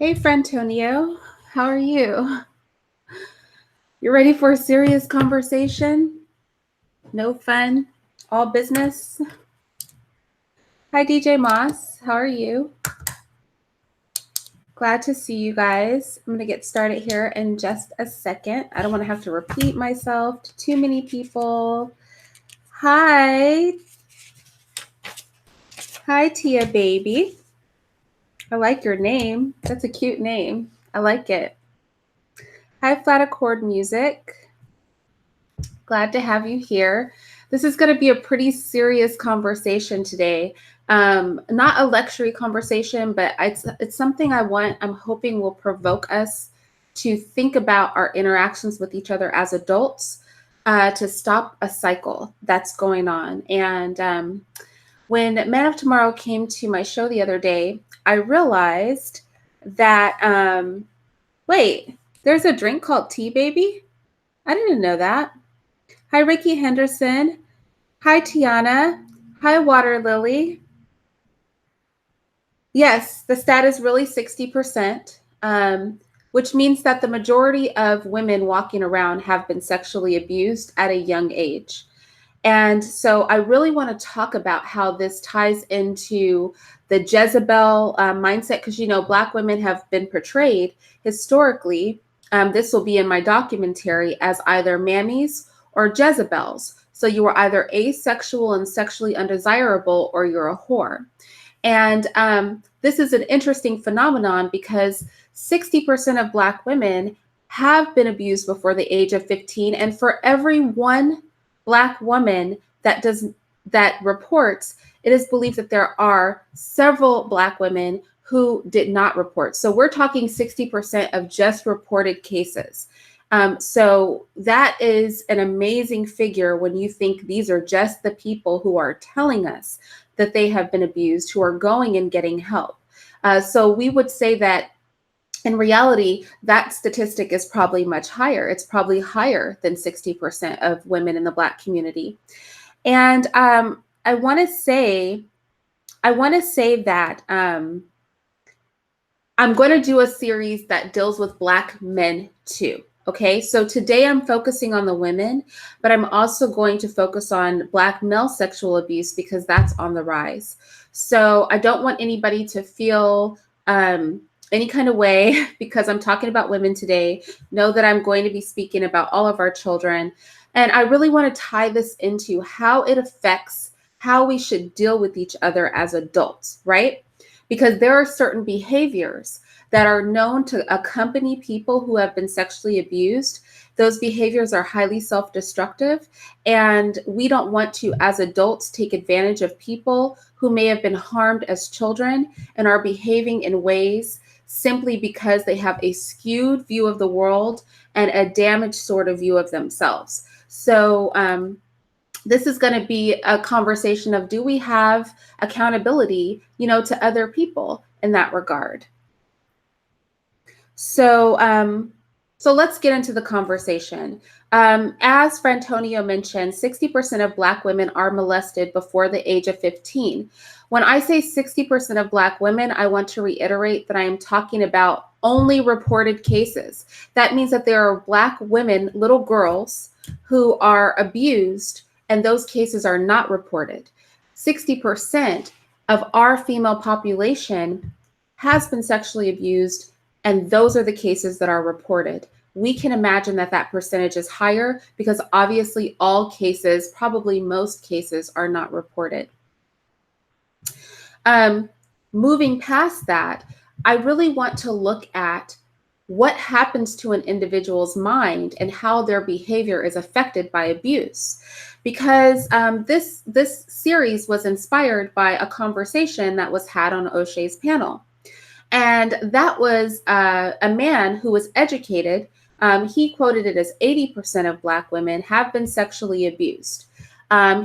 Hey, Frantonio, how are you? You ready for a serious conversation? No fun, all business? Hi, DJ Moss, how are you? Glad to see you guys. I'm gonna get started here in just a second. I don't wanna have to repeat myself to too many people. Hi. Hi, Tia Baby. I like your name. That's a cute name. I like it. Hi, Flat Accord Music. Glad to have you here. This is going to be a pretty serious conversation today. Not a lecture conversation, but it's something I'm hoping will provoke us to think about our interactions with each other as adults, to stop a cycle that's going on. And when Man of Tomorrow came to my show the other day, I realized that, wait, there's a drink called Tea Baby? I didn't know that. Hi, Ricky Henderson. Hi, Tiana. Hi, Water Lily. Yes, the stat is really 60%, which means that the majority of women walking around have been sexually abused at a young age. And so I really want to talk about how this ties into the Jezebel mindset, because, Black women have been portrayed historically. This will be in my documentary as either mammies or Jezebels. So you are either asexual and sexually undesirable, or you're a whore. And this is an interesting phenomenon because 60% of Black women have been abused before the age of 15. And for every one Black woman that reports, it is believed that there are several Black women who did not report. So we're talking 60% of just reported cases. So that is an amazing figure when you think these are just the people who are telling us that they have been abused, who are going and getting help. So we would say that in reality, that statistic is probably much higher. It's probably higher than 60% of women in the Black community. And I want to say that I'm going to do a series that deals with Black men too. Okay, so today I'm focusing on the women, but I'm also going to focus on Black male sexual abuse because that's on the rise. So I don't want anybody to feel any kind of way because I'm talking about women today. Know that I'm going to be speaking about all of our children. And I really want to tie this into how it affects how we should deal with each other as adults, right? Because there are certain behaviors that are known to accompany people who have been sexually abused. Those behaviors are highly self-destructive, and we don't want to, as adults, take advantage of people who may have been harmed as children and are behaving in ways simply because they have a skewed view of the world and a damaged sort of view of themselves. So this is going to be a conversation of, do we have accountability, to other people in that regard? So let's get into the conversation. As Frantonio mentioned, 60% of Black women are molested before the age of 15. When I say 60% of Black women, I want to reiterate that I am talking about only reported cases. That means that there are Black women, little girls, who are abused, and those cases are not reported. 60% of our female population has been sexually abused, and those are the cases that are reported. We can imagine that that percentage is higher because obviously all cases, probably most cases, are not reported. Moving past that, I really want to look at what happens to an individual's mind and how their behavior is affected by abuse. Because this series was inspired by a conversation that was had on O'Shea's panel. And that was a man who was educated. He quoted it as 80% of Black women have been sexually abused.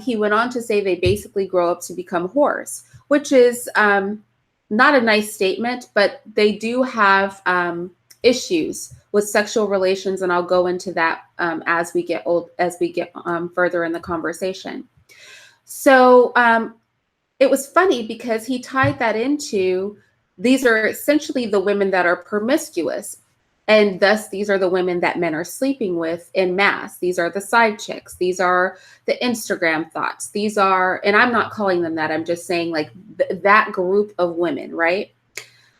He went on to say they basically grow up to become whores, which is not a nice statement, but they do have issues with sexual relations, and I'll go into that as we get further in the conversation. So it was funny because he tied that into These are essentially the women that are promiscuous. And thus, these are the women that men are sleeping with in mass. These are the side chicks. These are the Instagram thoughts. These are, and I'm not calling them that. I'm just saying like that group of women, right?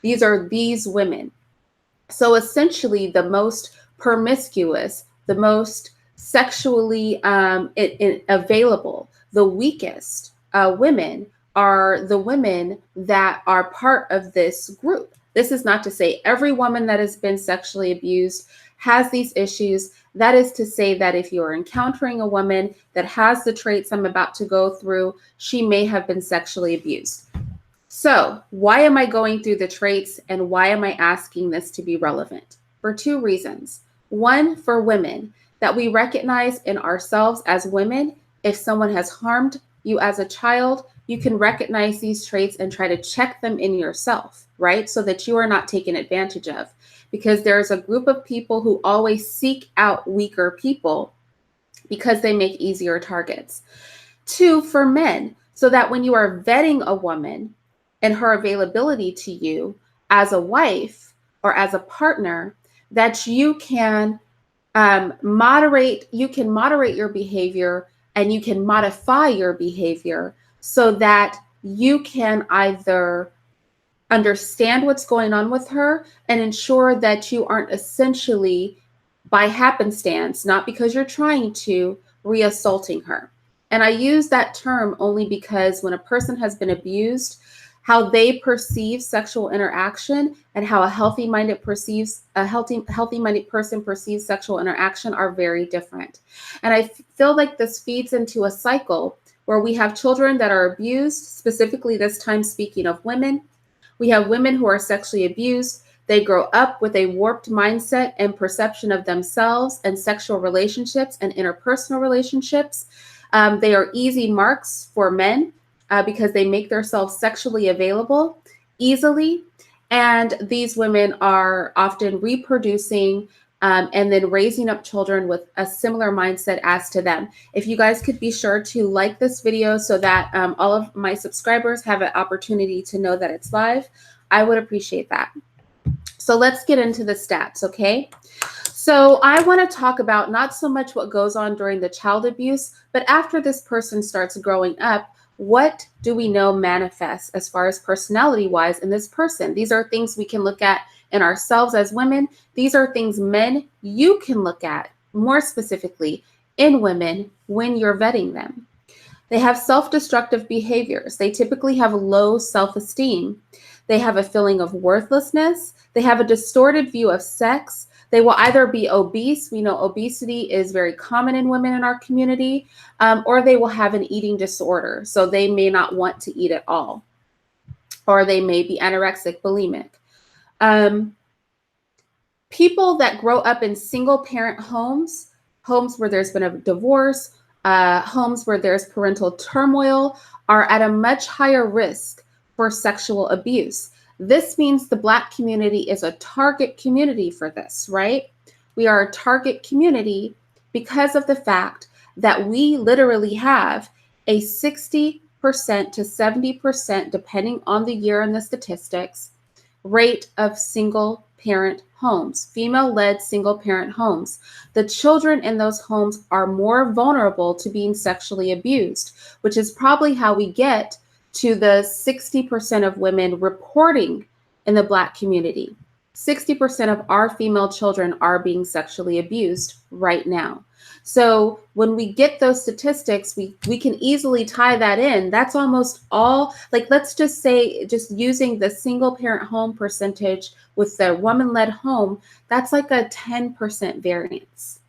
These are these women. So essentially, the most promiscuous, the most sexually available, the weakest women are the women that are part of this group. This is not to say every woman that has been sexually abused has these issues. That is to say that if you're encountering a woman that has the traits I'm about to go through, she may have been sexually abused. So, why am I going through the traits and why am I asking this to be relevant? For two reasons. One, for women, that we recognize in ourselves as women, if someone has harmed you as a child, you can recognize these traits and try to check them in yourself, right? So that you are not taken advantage of. Because there's a group of people who always seek out weaker people because they make easier targets. Two, for men, so that when you are vetting a woman and her availability to you as a wife or as a partner, that you can moderate your behavior and you can modify your behavior so that you can either understand what's going on with her and ensure that you aren't essentially by happenstance, not because you're trying to, reassaulting her. And I use that term only because when a person has been abused, how they perceive sexual interaction and how a healthy-minded person perceives sexual interaction are very different. And I feel like this feeds into a cycle where we have children that are abused, specifically this time speaking of women. We have women who are sexually abused. They grow up with a warped mindset and perception of themselves and sexual relationships and interpersonal relationships. They are easy marks for men because they make themselves sexually available easily. And these women are often reproducing and then raising up children with a similar mindset as to them. If you guys could be sure to like this video so that all of my subscribers have an opportunity to know that it's live, I would appreciate that. So let's get into the stats, okay? So I want to talk about not so much what goes on during the child abuse, but after this person starts growing up, what do we know manifests as far as personality-wise in this person? These are things we can look at in ourselves as women. These are things, men, you can look at more specifically in women when you're vetting them. They have self-destructive behaviors. They typically have low self-esteem. They have a feeling of worthlessness. They have a distorted view of sex. They will either be obese. We know obesity is very common in women in our community, or they will have an eating disorder. So they may not want to eat at all, or they may be anorexic, bulimic. People that grow up in single parent homes where there's been a divorce, homes where there's parental turmoil, are at a much higher risk for sexual abuse. This means the Black community is a target community for this, right? We are a target community because of the fact that we literally have a 60% to 70%, depending on the year and the statistics, rate of single parent homes, female-led single parent homes. The children in those homes are more vulnerable to being sexually abused, which is probably how we get to the 60% of women reporting in the Black community. 60% of our female children are being sexually abused right now. So when we get those statistics, we can easily tie that in. That's almost all, like, let's just say, just using the single parent home percentage with the woman-led home, that's like a 10% variance.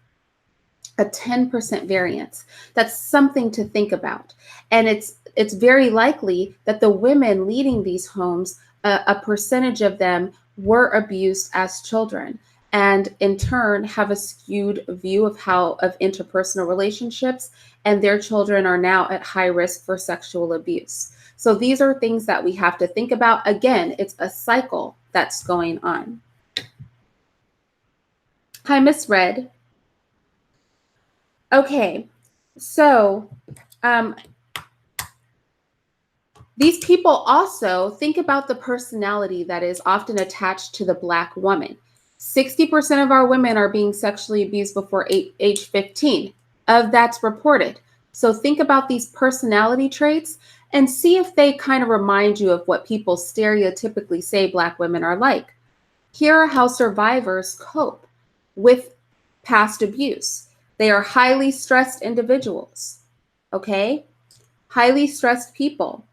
A 10% variance. That's something to think about. And it's very likely that the women leading these homes, a percentage of them were abused as children, and in turn have a skewed view of interpersonal relationships, and their children are now at high risk for sexual abuse. So these are things that we have to think about. Again, it's a cycle that's going on. Hi, Miss Red. Okay, so These people also think about the personality that is often attached to the Black woman. 60% of our women are being sexually abused before age 15. Of that's reported. So think about these personality traits and see if they kind of remind you of what people stereotypically say Black women are like. Here are how survivors cope with past abuse. They are highly stressed individuals, okay? Highly stressed people.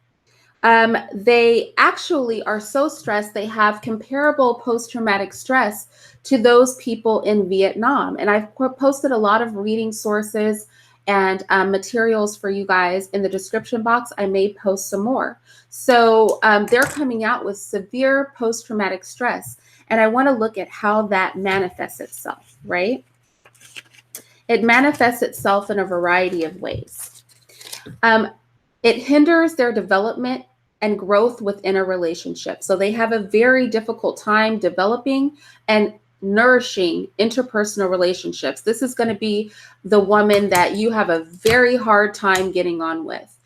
They actually are so stressed, they have comparable post-traumatic stress to those people in Vietnam. And I've posted a lot of reading sources and materials for you guys in the description box. I may post some more. So they're coming out with severe post-traumatic stress. And I want to look at how that manifests itself, right? It manifests itself in a variety of ways. It hinders their development and growth within a relationship. So they have a very difficult time developing and nourishing interpersonal relationships. This is going to be the woman that you have a very hard time getting on with.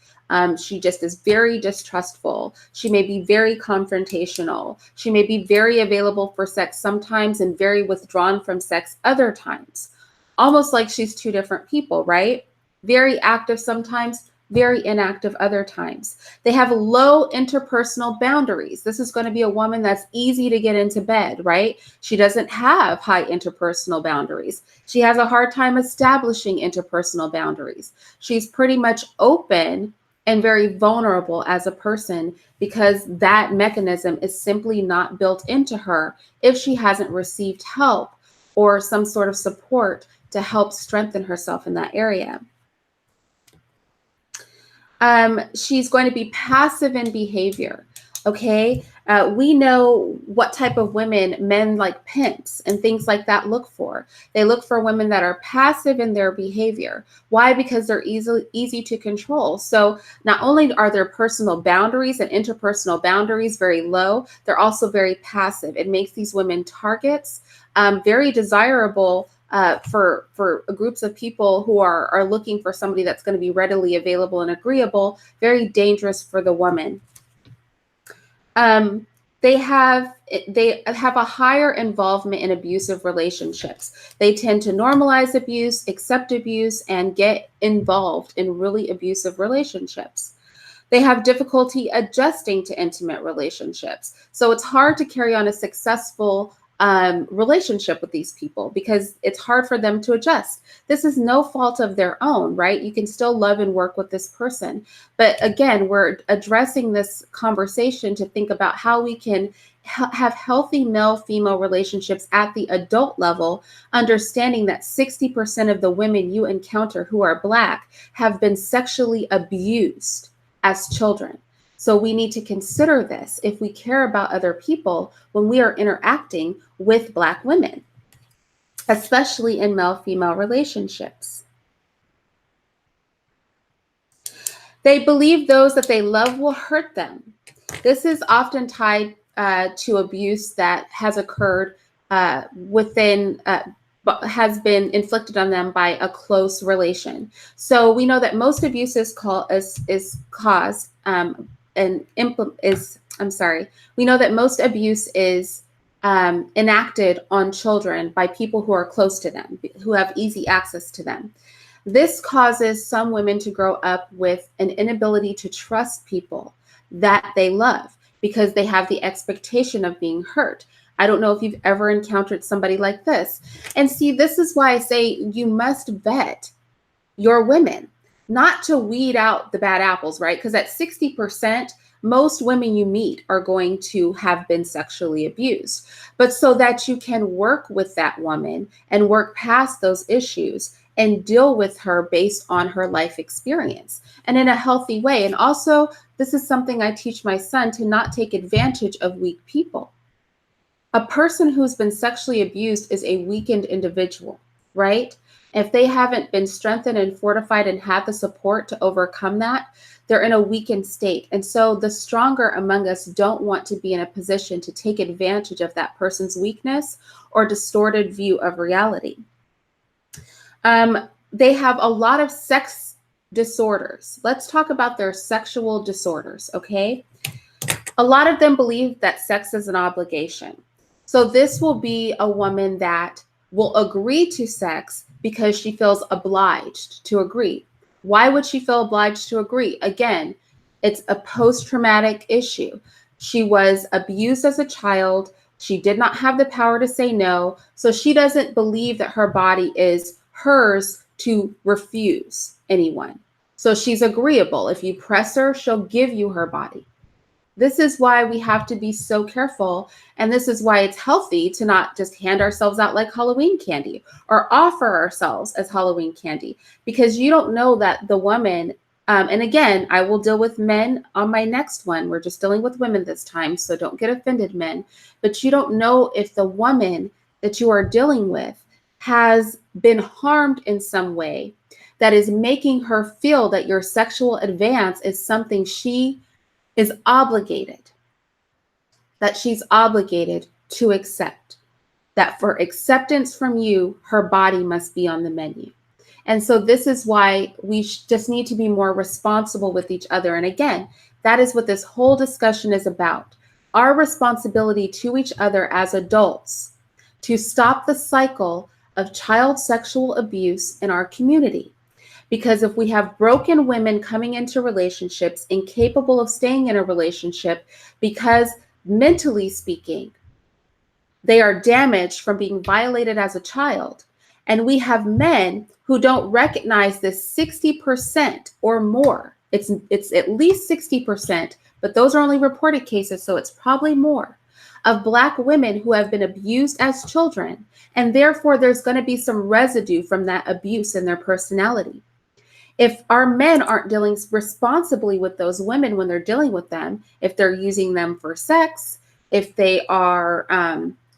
She just is very distrustful. She may be very confrontational. She may be very available for sex sometimes and very withdrawn from sex other times. Almost like she's two different people, right? Very active sometimes, very inactive other times. They have low interpersonal boundaries. This is going to be a woman that's easy to get into bed, right? She doesn't have high interpersonal boundaries. She has a hard time establishing interpersonal boundaries. She's pretty much open and very vulnerable as a person because that mechanism is simply not built into her if she hasn't received help or some sort of support to help strengthen herself in that area. She's going to be passive in behavior. Okay. We know what type of women men like pimps and things like that look for. They look for women that are passive in their behavior. Why? Because they're easy to control. So not only are their personal boundaries and interpersonal boundaries very low, they're also very passive. It makes these women targets, very desirable for groups of people who are looking for somebody that's going to be readily available and agreeable, very dangerous for the woman. They have a higher involvement in abusive relationships. They tend to normalize abuse, accept abuse, and get involved in really abusive relationships. They have difficulty adjusting to intimate relationships. So it's hard to carry on a successful relationship with these people because it's hard for them to adjust. This is no fault of their own, right? You can still love and work with this person. But again, we're addressing this conversation to think about how we can have healthy male-female relationships at the adult level, understanding that 60% of the women you encounter who are Black have been sexually abused as children. So we need to consider this if we care about other people when we are interacting with Black women, especially in male-female relationships. They believe those that they love will hurt them. This is often tied to abuse that has occurred has been inflicted on them by a close relation. So we know that most abuse is caused we know that most abuse is enacted on children by people who are close to them, who have easy access to them. This causes some women to grow up with an inability to trust people that they love because they have the expectation of being hurt. I don't know if you've ever encountered somebody like this. And see, this is why I say you must vet your women, not to weed out the bad apples, right? Because at 60%, most women you meet are going to have been sexually abused. But so that you can work with that woman and work past those issues and deal with her based on her life experience and in a healthy way. And also, this is something I teach my son, to not take advantage of weak people. A person who's been sexually abused is a weakened individual, right? If they haven't been strengthened and fortified and had the support to overcome that, they're in a weakened state. And so the stronger among us don't want to be in a position to take advantage of that person's weakness or distorted view of reality. They have a lot of sex disorders. Let's talk about their sexual disorders, okay? A lot of them believe that sex is an obligation. So this will be a woman that will agree to sex because she feels obliged to agree. Why would she feel obliged to agree? Again, it's a post-traumatic issue. She was abused as a child. She did not have the power to say no. So she doesn't believe that her body is hers to refuse anyone. So she's agreeable. If you press her, she'll give you her body. This is why we have to be so careful. And this is why it's healthy to not just hand ourselves out like Halloween candy or offer ourselves as Halloween candy, because you don't know that the woman, and again, I will deal with men on my next one. We're just dealing with women this time, so don't get offended, men. But you don't know if the woman that you are dealing with has been harmed in some way that is making her feel that your sexual advance is something she is obligated, that she's obligated to accept, that for acceptance from you, her body must be on the menu. And so this is why we just need to be more responsible with each other. And again, that is what this whole discussion is about. Our responsibility to each other as adults to stop the cycle of child sexual abuse in our community. Because if we have broken women coming into relationships, incapable of staying in a relationship, because mentally speaking, they are damaged from being violated as a child, and we have men who don't recognize this 60% or more, it's at least 60%, but those are only reported cases, so it's probably more, of Black women who have been abused as children, and therefore there's going to be some residue from that abuse in their personality. If our men aren't dealing responsibly with those women when they're dealing with them, if they're using them for sex, if they are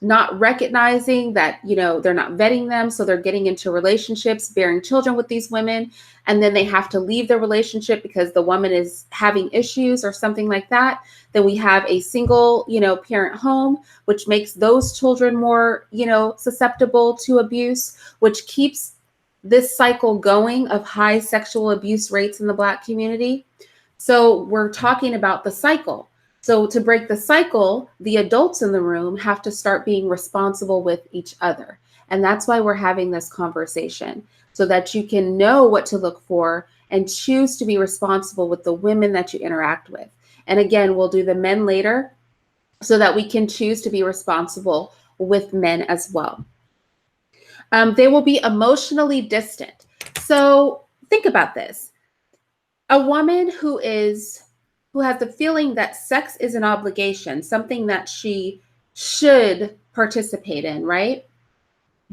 not recognizing that, they're not vetting them, so they're getting into relationships, bearing children with these women, and then they have to leave the relationship because the woman is having issues or something like that, then we have a single, parent home, which makes those children more, susceptible to abuse, which keeps this cycle going of high sexual abuse rates in the Black community. So we're talking about the cycle. So to break the cycle, the adults in the room have to start being responsible with each other. And that's why we're having this conversation, so that you can know what to look for and choose to be responsible with the women that you interact with. And again, we'll do the men later so that we can choose to be responsible with men as well. They will be emotionally distant. So think about this. A woman who has the feeling that sex is an obligation, something that she should participate in, right?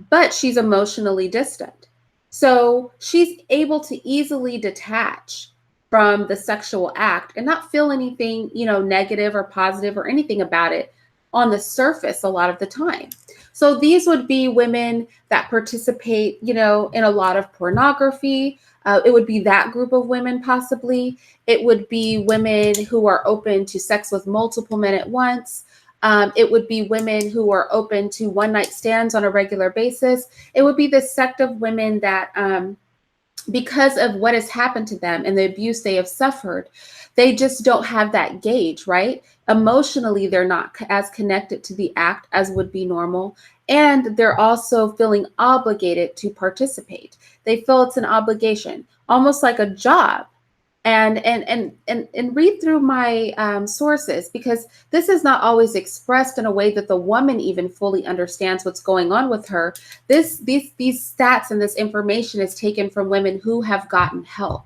But she's emotionally distant. So she's able to easily detach from the sexual act and not feel anything, negative or positive or anything about it on the surface a lot of the time. So these would be women that participate, in a lot of pornography. It would be that group of women possibly. It would be women who are open to sex with multiple men at once. It would be women who are open to one-night stands on a regular basis. It would be this sect of women that, because of what has happened to them and the abuse they have suffered, they just don't have that gauge, right? Emotionally, they're not as connected to the act as would be normal. And they're also feeling obligated to participate. They feel it's an obligation, almost like a job. And read through my sources, because this is not always expressed in a way that the woman even fully understands what's going on with her. These stats and this information is taken from women who have gotten help,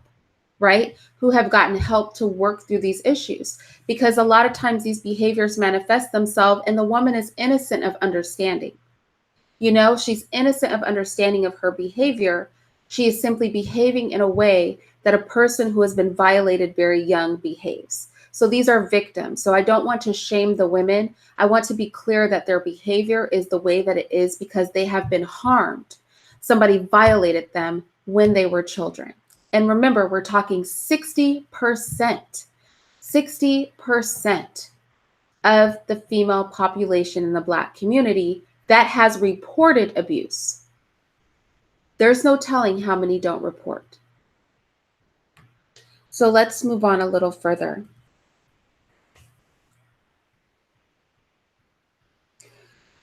right? Who have gotten help to work through these issues, because a lot of times these behaviors manifest themselves and the woman is innocent of understanding. She's innocent of understanding of her behavior. She is simply behaving in a way that a person who has been violated very young behaves. So these are victims. So I don't want to shame the women. I want to be clear that their behavior is the way that it is because they have been harmed. Somebody violated them when they were children. And remember, we're talking 60%, 60% of the female population in the Black community that has reported abuse. There's no telling how many don't report. So let's move on a little further.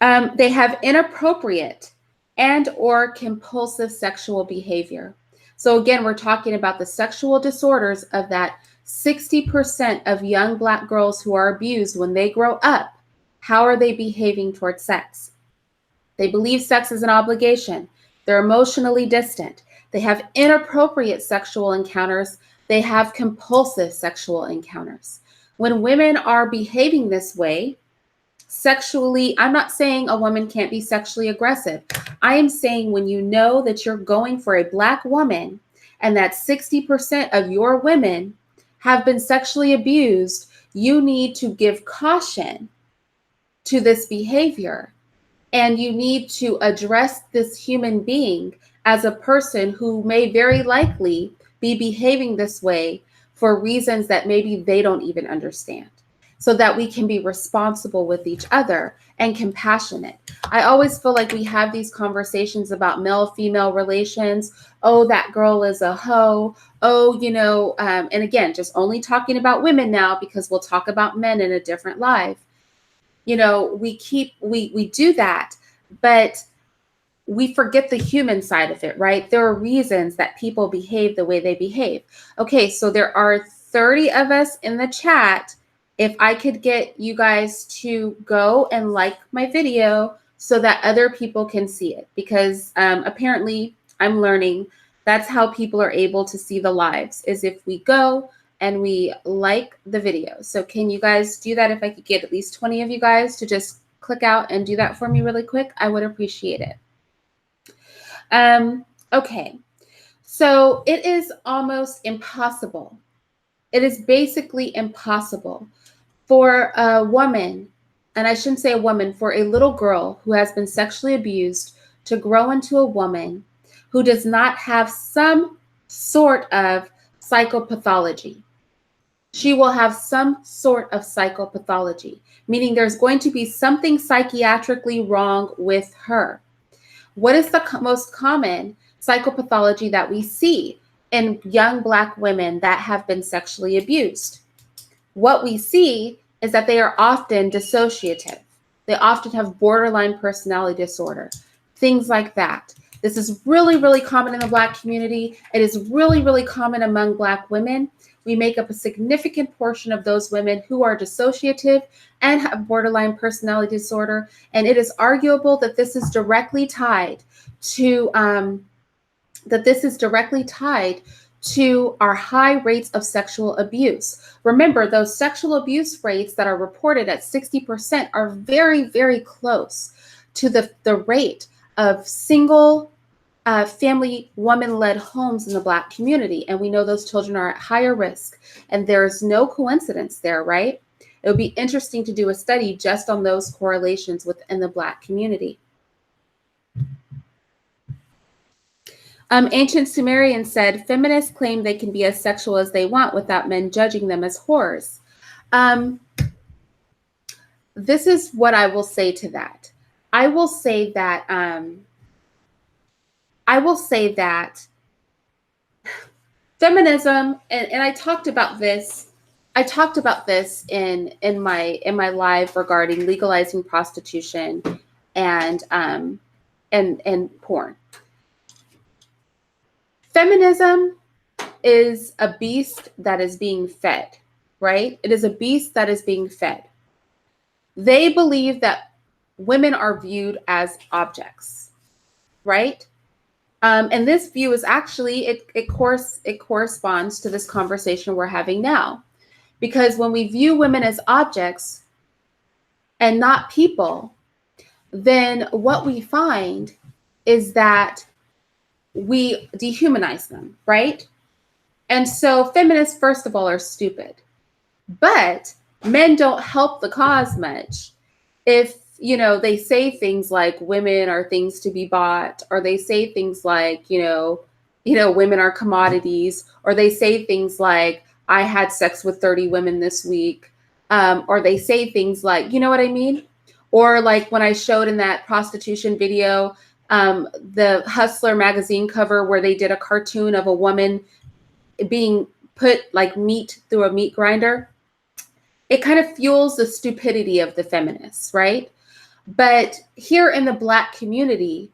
They have inappropriate and or compulsive sexual behavior. So again, we're talking about the sexual disorders of that 60% of young Black girls who are abused when they grow up. How are they behaving towards sex? They believe sex is an obligation. They're emotionally distant. They have inappropriate sexual encounters. They have compulsive sexual encounters. When women are behaving this way, sexually, I'm not saying a woman can't be sexually aggressive. I am saying when you know that you're going for a Black woman and that 60% of your women have been sexually abused, you need to give caution to this behavior. And you need to address this human being as a person who may very likely be behaving this way for reasons that maybe they don't even understand, so that we can be responsible with each other and compassionate. I always feel like we have these conversations about male-female relations. Oh, that girl is a hoe. Oh, and again, just only talking about women now because we'll talk about men in a different life. We do that, but we forget the human side of it, right? There are reasons that people behave the way they behave. Okay, so there are 30 of us in the chat. If I could get you guys to go and like my video so that other people can see it, because apparently I'm learning that's how people are able to see the lives, is if we go and we like the video. So can you guys do that? If I could get at least 20 of you guys to just click out and do that for me really quick, I would appreciate it. Okay, so it is almost impossible. It is basically impossible for a woman, and I shouldn't say a woman, for a little girl who has been sexually abused to grow into a woman who does not have some sort of psychopathology. She will have some sort of psychopathology, meaning there's going to be something psychiatrically wrong with her. What is the most common psychopathology that we see in young Black women that have been sexually abused? What we see is that they are often dissociative. They often have borderline personality disorder, things like that. This is really, really common in the Black community. It is really, really common among Black women. We make up a significant portion of those women who are dissociative and have borderline personality disorder. And it is arguable that this is directly tied to our high rates of sexual abuse. Remember, those sexual abuse rates that are reported at 60% are very, very close to the rate of single family woman-led homes in the Black community. And we know those children are at higher risk. And there's no coincidence there, right? It would be interesting to do a study just on those correlations within the Black community. Ancient Sumerians said, feminists claim they can be as sexual as they want without men judging them as whores. This is what I will say to that. I will say that feminism, and I talked about this in my live regarding legalizing prostitution and porn. Feminism is a beast that is being fed, right? It is a beast that is being fed. They believe that women are viewed as objects, right? And this view is actually, it corresponds to this conversation we're having now. Because when we view women as objects and not people, then what we find is that we dehumanize them, right? And so feminists, first of all, are stupid. But men don't help the cause much if, they say things like women are things to be bought, or they say things like, women are commodities, or they say things like, I had sex with 30 women this week, or they say things like, you know what I mean? Or like when I showed in that prostitution video, the Hustler magazine cover where they did a cartoon of a woman being put like meat through a meat grinder, it kind of fuels the stupidity of the feminists, right? But here in the Black community,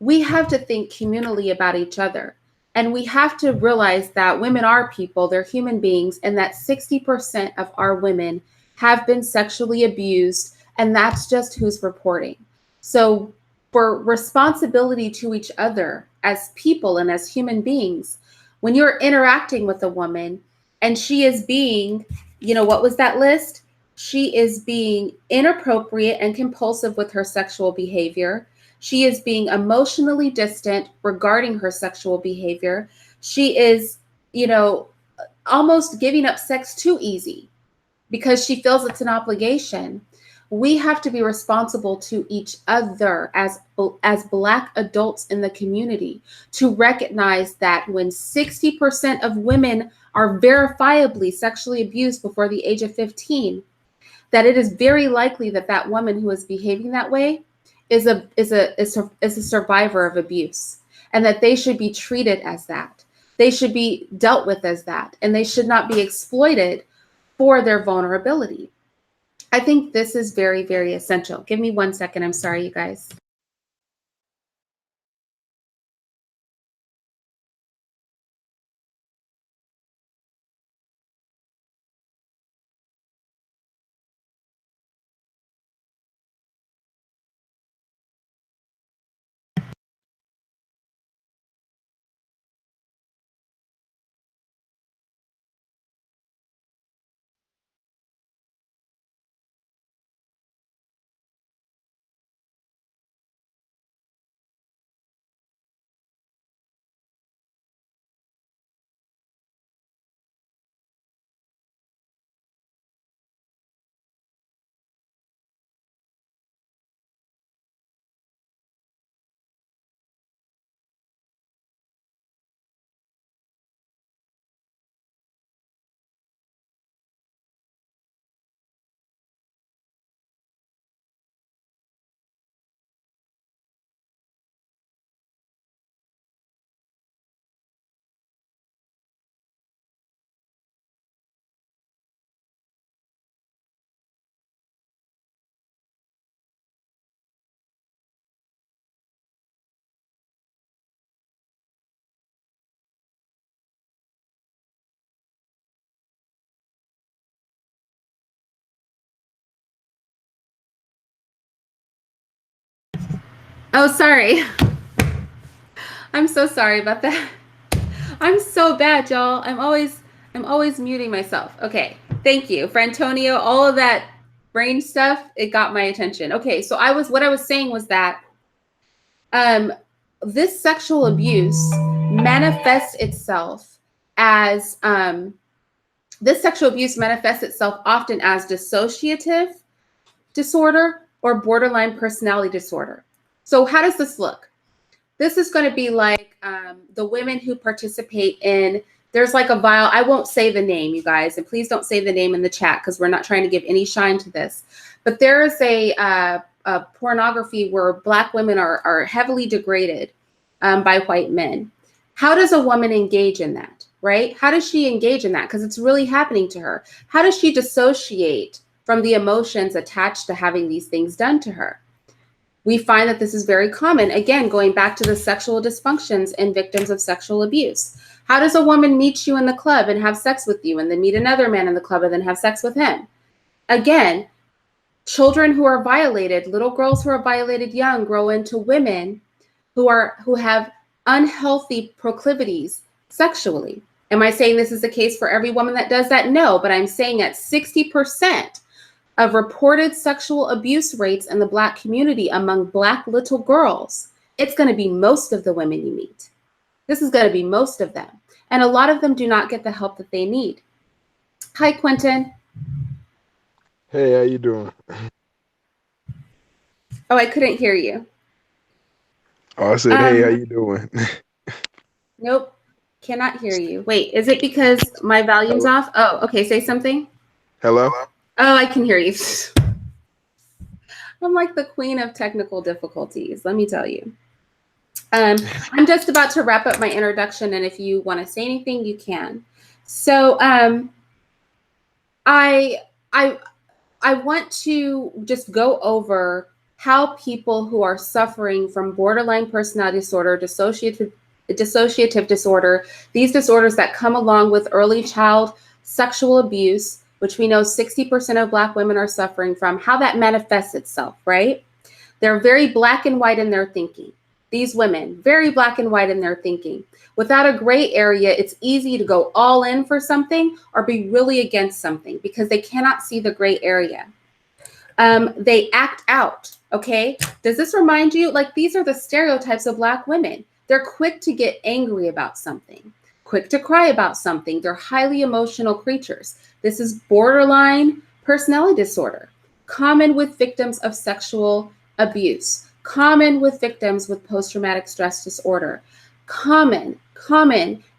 we have to think communally about each other. And we have to realize that women are people, they're human beings, and that 60% of our women have been sexually abused, and that's just who's reporting. So, for responsibility to each other as people and as human beings, when you're interacting with a woman and she is being, what was that list? She is being inappropriate and compulsive with her sexual behavior. She is being emotionally distant regarding her sexual behavior. She is, almost giving up sex too easy because she feels it's an obligation. We have to be responsible to each other as Black adults in the community to recognize that when 60% of women are verifiably sexually abused before the age of 15, that it is very likely that that woman who is behaving that way is a survivor of abuse, and that they should be treated as that. They should be dealt with as that, and they should not be exploited for their vulnerability. I think this is very, very essential. Give me 1 second. I'm sorry, you guys. Oh, sorry. I'm so sorry about that. I'm so bad, y'all. I'm always muting myself. Okay. Thank you. For Antonio, all of that brain stuff, it got my attention. Okay, so what I was saying was that this sexual abuse manifests itself as often as dissociative disorder or borderline personality disorder. So how does this look? This is going to be like the women who participate in, there's like a vial, I won't say the name, you guys, and please don't say the name in the chat because we're not trying to give any shine to this. But there is a pornography where Black women are heavily degraded by white men. How does a woman engage in that, right? How does she engage in that? Because it's really happening to her. How does she dissociate from the emotions attached to having these things done to her? We find that this is very common, again, going back to the sexual dysfunctions in victims of sexual abuse. How does a woman meet you in the club and have sex with you and then meet another man in the club and then have sex with him? Again, children who are violated, little girls who are violated young, grow into women who have unhealthy proclivities sexually. Am I saying this is the case for every woman that does that? No, but I'm saying at 60% of reported sexual abuse rates in the Black community among Black little girls, it's going to be most of the women you meet. This is going to be most of them. And a lot of them do not get the help that they need. Hi, Quentin. Hey, how you doing? Oh, I couldn't hear you. Oh, I said, hey, how you doing? Nope, cannot hear you. Wait, is it because my volume's Hello? off? Oh, okay, say something. Hello? Oh, I can hear you. I'm like the queen of technical difficulties, let me tell you. I'm just about to wrap up my introduction, and if you want to say anything, you can. So I I I want to just go over how people who are suffering from borderline personality disorder, dissociative disorder, these disorders that come along with early child sexual abuse, which we know 60% of Black women are suffering from, how that manifests itself, right? They're very black and white in their thinking. These women, very black and white in their thinking. Without a gray area, it's easy to go all in for something or be really against something because they cannot see the gray area. They act out. Okay. Does this remind you? Like, these are the stereotypes of Black women. They're quick to get angry about something, quick to cry about something. They're highly emotional creatures. This is borderline personality disorder, common with victims of sexual abuse, common with victims with post traumatic stress disorder, common,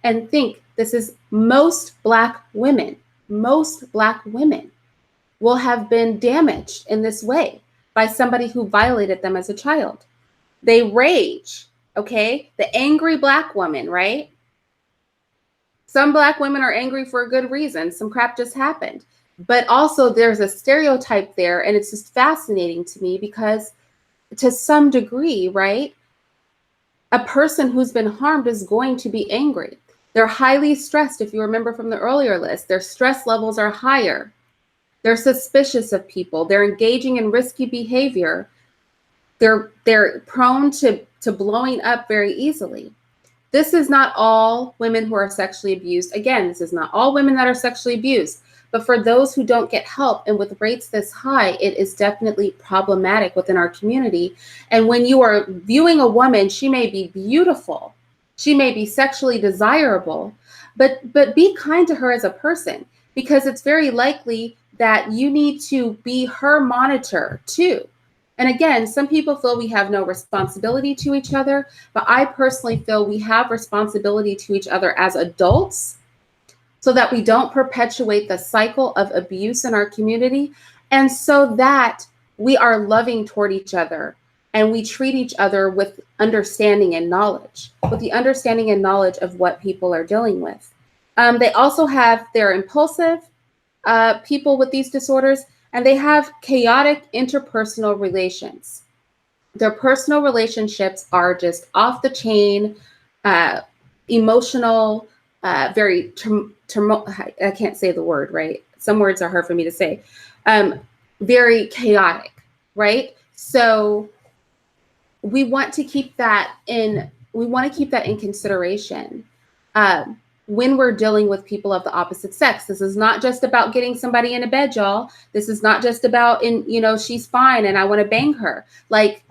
and think this is most Black women. Most Black women will have been damaged in this way by somebody who violated them as a child. They rage, okay? The angry Black woman, right? Some Black women are angry for a good reason. Some crap just happened. But also, there's a stereotype there, and it's just fascinating to me because, to some degree, right, a person who's been harmed is going to be angry. They're highly stressed. If you remember from the earlier list, their stress levels are higher. They're suspicious of people. They're engaging in risky behavior. They're prone to blowing up very easily. This is not all women who are sexually abused. Again, this is not all women that are sexually abused. But for those who don't get help, and with rates this high, it is definitely problematic within our community. And when you are viewing a woman, she may be beautiful, she may be sexually desirable, but be kind to her as a person, because it's very likely that you need to be her monitor too. And again, some people feel we have no responsibility to each other, but I personally feel we have responsibility to each other as adults so that we don't perpetuate the cycle of abuse in our community, and so that we are loving toward each other and we treat each other with understanding and knowledge, with the understanding and knowledge of what people are dealing with. They also have, they're impulsive, people with these disorders, and they have chaotic interpersonal relations. Their personal relationships are just off the chain, emotional, very, I can't say the word, right? Some words are hard for me to say. Very chaotic, right? So we want to keep that in, consideration. When we're dealing with people of the opposite sex. This is not just about getting somebody in a bed, y'all. This is not just about, she's fine and I want to bang her. Like,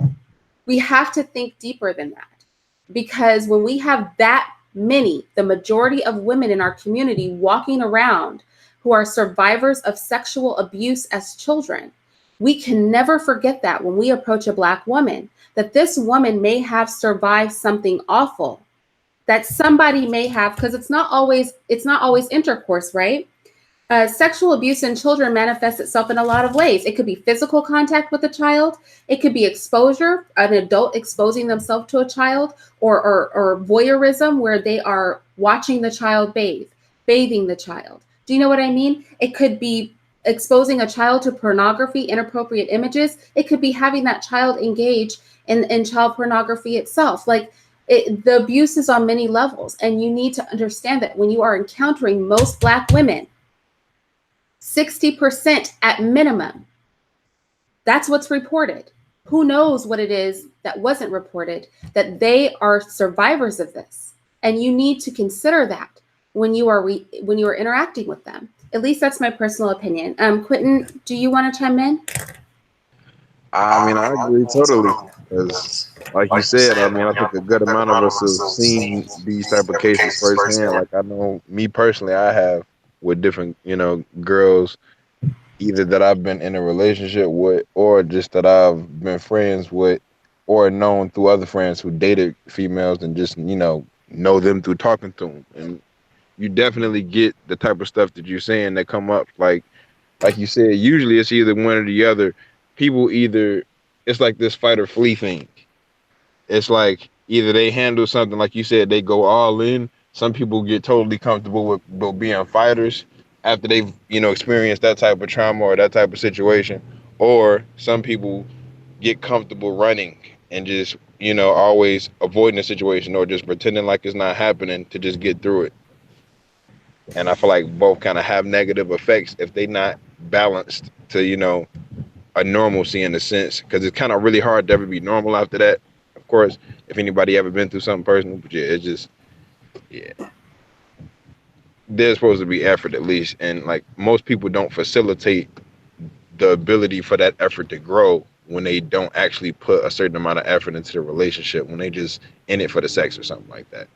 we have to think deeper than that, because when we have that many, the majority of women in our community walking around who are survivors of sexual abuse as children, we can never forget that when we approach a Black woman, that this woman may have survived something awful, that somebody may have, because it's not always intercourse, right? Sexual abuse in children manifests itself in a lot of ways. It could be physical contact with a child. It could be exposure, an adult exposing themselves to a child, or voyeurism, where they are watching the child bathing the child. Do you know what I mean? It could be exposing a child to pornography, inappropriate images. It could be having that child engage in child pornography itself. Like, the abuse is on many levels, and you need to understand that when you are encountering most Black women, 60% at minimum, that's what's reported. Who knows what it is that wasn't reported, that they are survivors of this, and you need to consider that when you are interacting with them. At least that's my personal opinion. Quentin, do you want to chime in? I mean, I agree totally. Because, like you said, I mean, I think a good amount of us have seen these type of cases firsthand. Like, I know me personally, I have with different, girls, either that I've been in a relationship with, or just that I've been friends with, or known through other friends who dated females and just, know them through talking to them. And you definitely get the type of stuff that you're saying that come up. Like you said, usually it's either one or the other. People either, it's like this fight or flee thing. It's like either they handle something, like you said, they go all in, Some people get totally comfortable with being fighters after they've, experienced that type of trauma or that type of situation. Or some people get comfortable running and just, always avoiding the situation or just pretending like it's not happening to just get through it. And I feel like both kind of have negative effects if they not balanced to, a normalcy in a sense, because it's kind of really hard to ever be normal after that. Of course, if anybody ever been through something personal, but yeah, it's just, yeah, there's supposed to be effort at least, and like most people don't facilitate the ability for that effort to grow when they don't actually put a certain amount of effort into the relationship, when they just in it for the sex or something like that.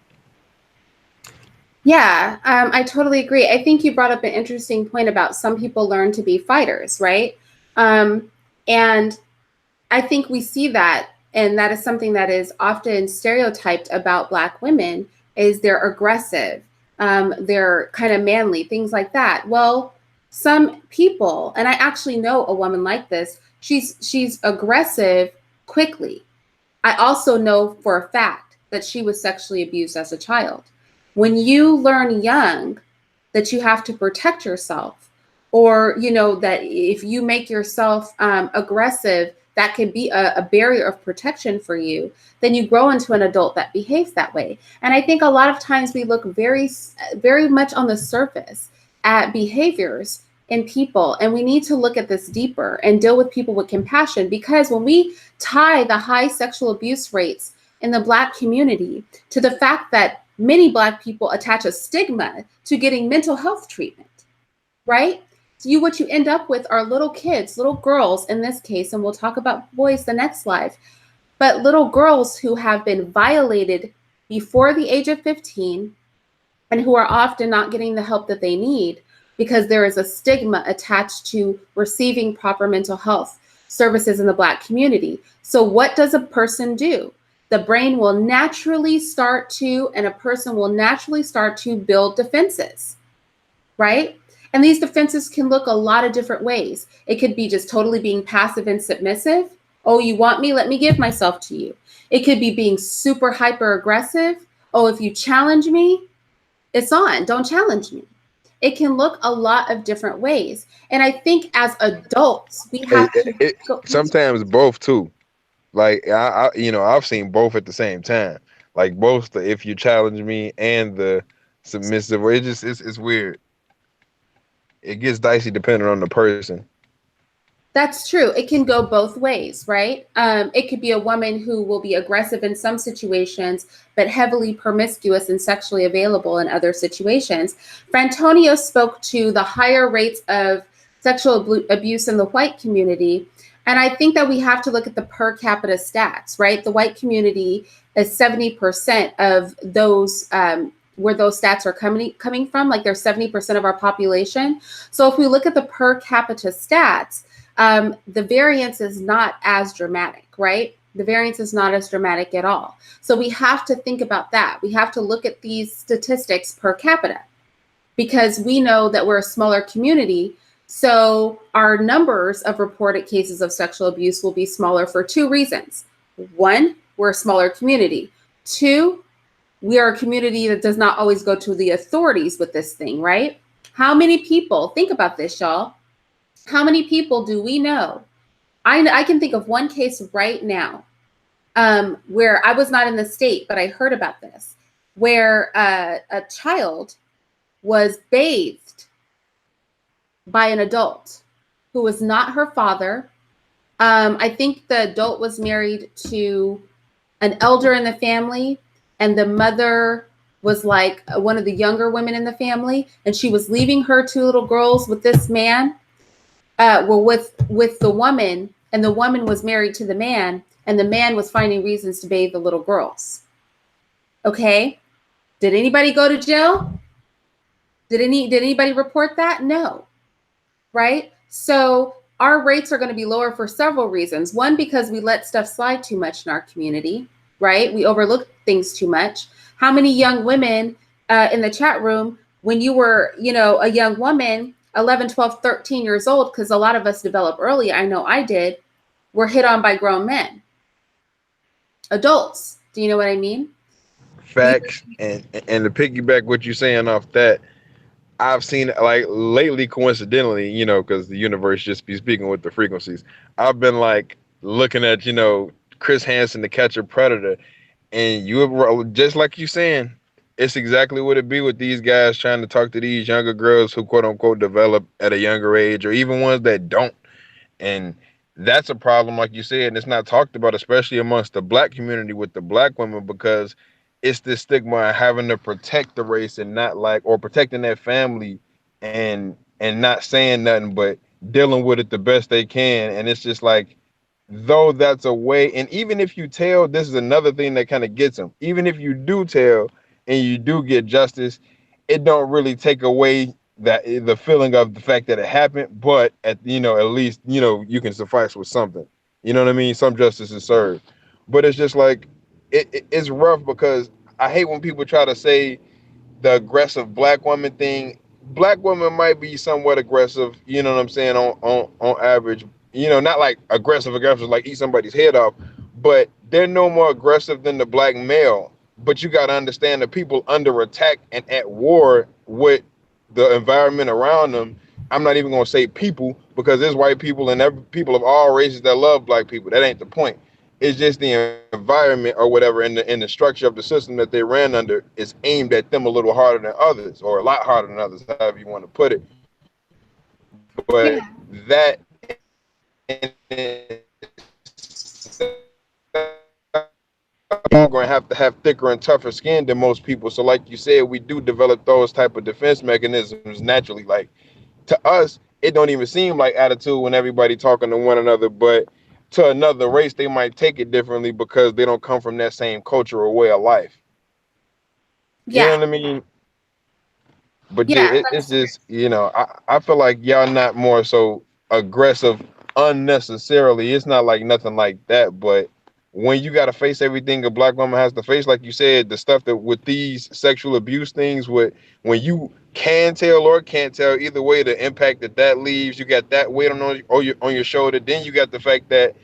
Yeah, I totally agree. I think you brought up an interesting point about some people learn to be fighters, right? And I think we see that, and that is something that is often stereotyped about Black women, is they're aggressive, they're kind of manly, things like that. Well, some people, and I actually know a woman like this, she's aggressive quickly. I also know for a fact that she was sexually abused as a child. When you learn young that you have to protect yourself, or that if you make yourself aggressive, that could be a barrier of protection for you, then you grow into an adult that behaves that way. And I think a lot of times we look very much on the surface at behaviors in people, and we need to look at this deeper and deal with people with compassion, because when we tie the high sexual abuse rates in the Black community to the fact that many Black people attach a stigma to getting mental health treatment, right? So what you end up with are little kids, little girls in this case, and we'll talk about boys the next live, but little girls who have been violated before the age of 15 and who are often not getting the help that they need because there is a stigma attached to receiving proper mental health services in the Black community. So what does a person do? The brain will naturally start to, and a person will naturally start to build defenses, right? And these defenses can look a lot of different ways. It could be just totally being passive and submissive. Oh, you want me? Let me give myself to you. It could be being super hyper aggressive. Oh, if you challenge me, it's on. Don't challenge me. It can look a lot of different ways. And I think as adults, we It, have it, to it go. sometimes both too. Like I've seen both at the same time. Like both the if you challenge me and the submissive. It just it's weird. It gets dicey depending on the person. That's true. It can go both ways, right? It could be a woman who will be aggressive in some situations, but heavily promiscuous and sexually available in other situations. Frantonio spoke to the higher rates of sexual abuse in the white community. And I think that we have to look at the per capita stats, right? The white community is 70% of those where those stats are coming from, like they're 70% of our population. So if we look at the per capita stats, the variance is not as dramatic, right? The variance is not as dramatic at all. So we have to think about that. We have to look at these statistics per capita because we know that we're a smaller community. So our numbers of reported cases of sexual abuse will be smaller for two reasons. One, we're a smaller community. Two, we are a community that does not always go to the authorities with this thing, right? How many people, think about this, y'all. How many people do we know? I can think of one case right now where I was not in the state, but I heard about this, where a child was bathed by an adult who was not her father. I think the adult was married to an elder in the family, and the mother was like one of the younger women in the family, and she was leaving her two little girls with this man. With the woman, and the woman was married to the man, and the man was finding reasons to bathe the little girls. Okay, did anybody go to jail? Did anybody report that? No, right? So our rates are going to be lower for several reasons. One, because we let stuff slide too much in our community, right? We overlook things too much. How many young women in the chat room, when you were, a young woman, 11, 12, 13 years old, because a lot of us develop early, I know I did, were hit on by grown men, adults. Do you know what I mean? facts. And to piggyback what you're saying off that, I've seen like lately, coincidentally, because the universe just be speaking with the frequencies. I've been like looking at Chris Hansen, the catcher predator, and just like you saying, it's exactly what it be with these guys trying to talk to these younger girls who quote unquote develop at a younger age, or even ones that don't. And that's a problem, like you said, and it's not talked about, especially amongst the black community with the black women, because it's this stigma of having to protect the race and not like, or protecting that family, and not saying nothing but dealing with it the best they can. And it's just like, though that's a way, and even if you tell, this is another thing that kind of gets them. Even if you do tell and you do get justice, it don't really take away that the feeling of the fact that it happened, but at least you can suffice with something. You know what I mean? Some justice is served. But it's just like it's rough, because I hate when people try to say the aggressive black woman thing. Black women might be somewhat aggressive, you know what I'm saying, on average. Not like aggressive like eat somebody's head off, but they're no more aggressive than the black male. But you got to understand, the people under attack and at war with the environment around them. I'm not even gonna say people, because there's white people and people of all races that love black people. That ain't the point. It's just the environment or whatever, in the structure of the system that they ran under is aimed at them a little harder than others, or a lot harder than others, however you want to put it. But that in itself, you're going to have thicker and tougher skin than most people. So like you said, we do develop those type of defense mechanisms naturally. Like, to us, it don't even seem like attitude when everybody talking to one another, but to another race, they might take it differently because they don't come from that same culture or way of life. You know Yeah. what I mean? But Yeah. it's just, I feel like y'all not more so aggressive unnecessarily. It's not like nothing like that, but when you got to face everything a black woman has to face, like you said, the stuff that with these sexual abuse things, with when you can tell or can't tell, either way, the impact that leaves, you got that weight on your shoulder. Then you got the fact that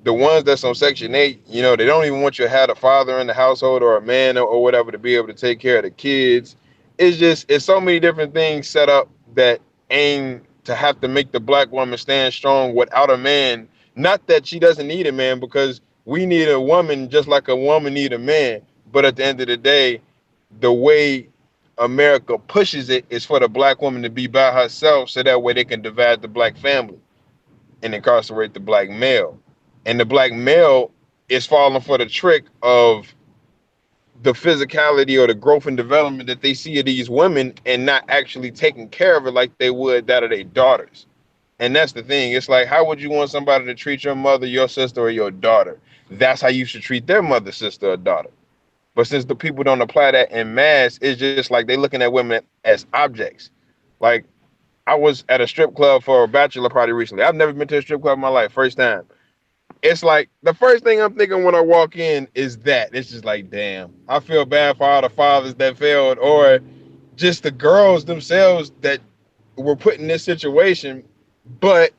the ones that's on Section 8, they don't even want you to have a father in the household or a man or whatever to be able to take care of the kids. It's so many different things set up that aim to have to make the black woman stand strong without a man. Not that she doesn't need a man, because we need a woman just like a woman need a man. But at the end of the day, the way America pushes it is for the black woman to be by herself, so that way they can divide the black family and incarcerate the black male. And the black male is falling for the trick of the physicality or the growth and development that they see of these women, and not actually taking care of it like they would that of their daughters. And that's the thing. It's like, how would you want somebody to treat your mother, your sister, or your daughter? That's how you should treat their mother, sister, or daughter. But since the people don't apply that in mass, it's just like they looking at women as objects. Like, I was at a strip club for a bachelor party recently. I've never been to a strip club in my life, first time. It's like the first thing I'm thinking when I walk in is that it's just like, damn, I feel bad for all the fathers that failed, or just the girls themselves that were put in this situation. But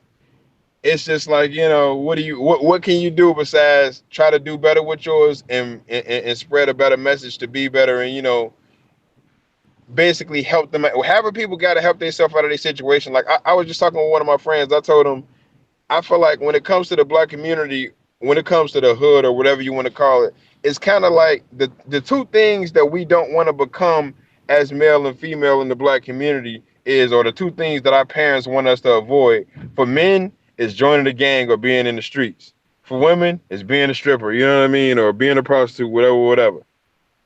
it's just like, what can you do besides try to do better with yours, and spread a better message to be better, and basically help them. However, people got to help themselves out of their situation. Like, I was just talking with one of my friends. I told him, I feel like when it comes to the black community, when it comes to the hood or whatever you want to call it, it's kind of like the two things that we don't want to become as male and female in the black community is, or the two things that our parents want us to avoid. For men, is joining the gang or being in the streets. For women, is being a stripper, you know what I mean, or being a prostitute, whatever.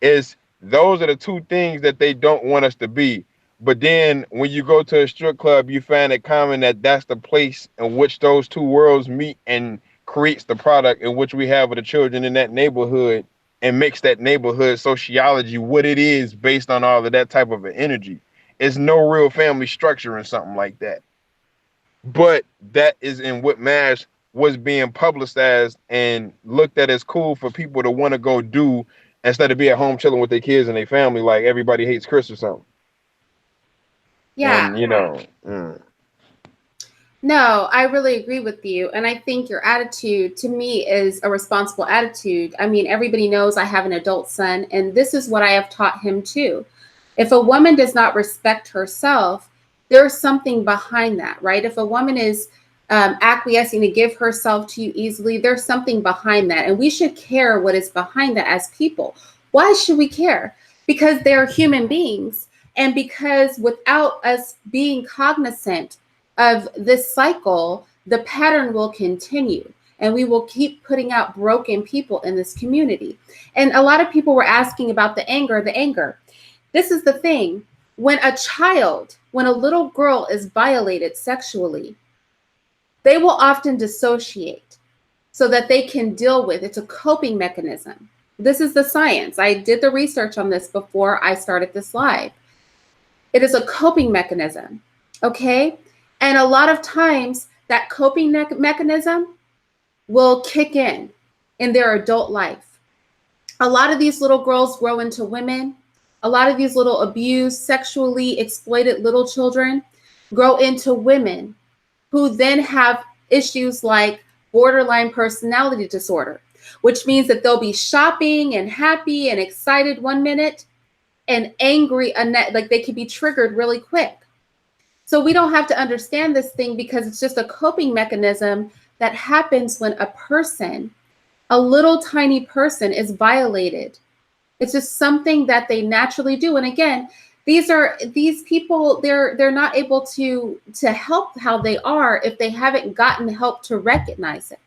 Is those are the two things that they don't want us to be. But then when you go to a strip club, you find it common that that's the place in which those two worlds meet, and creates the product in which we have with the children in that neighborhood, and makes that neighborhood sociology what it is based on all of that type of an energy. It's no real family structure in something like that. But that is in what MASH was being publicized and looked at as cool for people to want to go do, instead of be at home chilling with their kids and their family, like Everybody Hates Chris or something. Yeah. And No, I really agree with you. And I think your attitude to me is a responsible attitude. I mean, everybody knows I have an adult son, and this is what I have taught him too. If a woman does not respect herself, there's something behind that, right? If a woman is acquiescing to give herself to you easily, there's something behind that. And we should care what is behind that as people. Why should we care? Because they're human beings. And because without us being cognizant of this cycle, the pattern will continue and we will keep putting out broken people in this community. And a lot of people were asking about the anger, the anger. This is the thing. When a little girl is violated sexually, they will often dissociate so that they can deal with it's a coping mechanism. This is the science. I did the research on this before I started this live. It is a coping mechanism. Okay? And a lot of times that coping mechanism will kick in their adult life. A lot of these little girls grow into women. A lot of these little abused, sexually exploited little children grow into women who then have issues like borderline personality disorder, which means that they'll be shopping and happy and excited one minute and angry, like they can be triggered really quick. So we don't have to understand this thing because it's just a coping mechanism that happens when a little tiny person is violated. It's just something that they naturally do. And again, these people, they're not able to help how they are if they haven't gotten help to recognize it.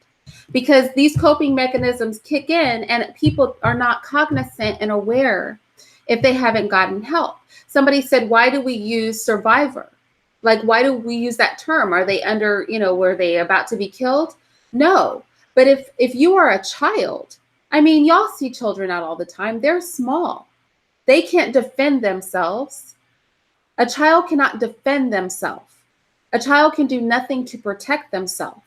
Because these coping mechanisms kick in and people are not cognizant and aware if they haven't gotten help. Somebody said, why do we use survivor? Like, why do we use that term? Are they under, were they about to be killed? No. But if you are a child, I mean, y'all see children out all the time. They're small. They can't defend themselves. A child cannot defend themselves. A child can do nothing to protect themselves.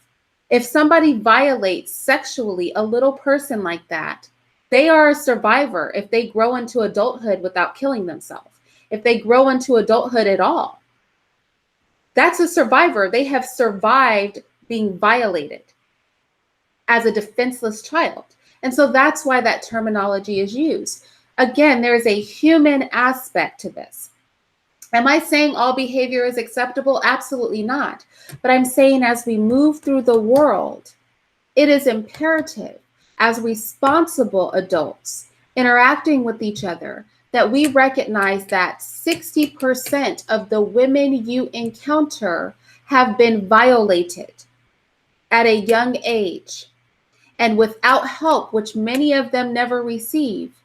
If somebody violates sexually a little person like that, they are a survivor if they grow into adulthood without killing themselves. If they grow into adulthood at all, that's a survivor. They have survived being violated as a defenseless child. And so that's why that terminology is used. Again, there is a human aspect to this. Am I saying all behavior is acceptable? Absolutely not. But I'm saying as we move through the world, it is imperative as responsible adults interacting with each other that we recognize that 60% of the women you encounter have been violated at a young age. And without help, which many of them never receive,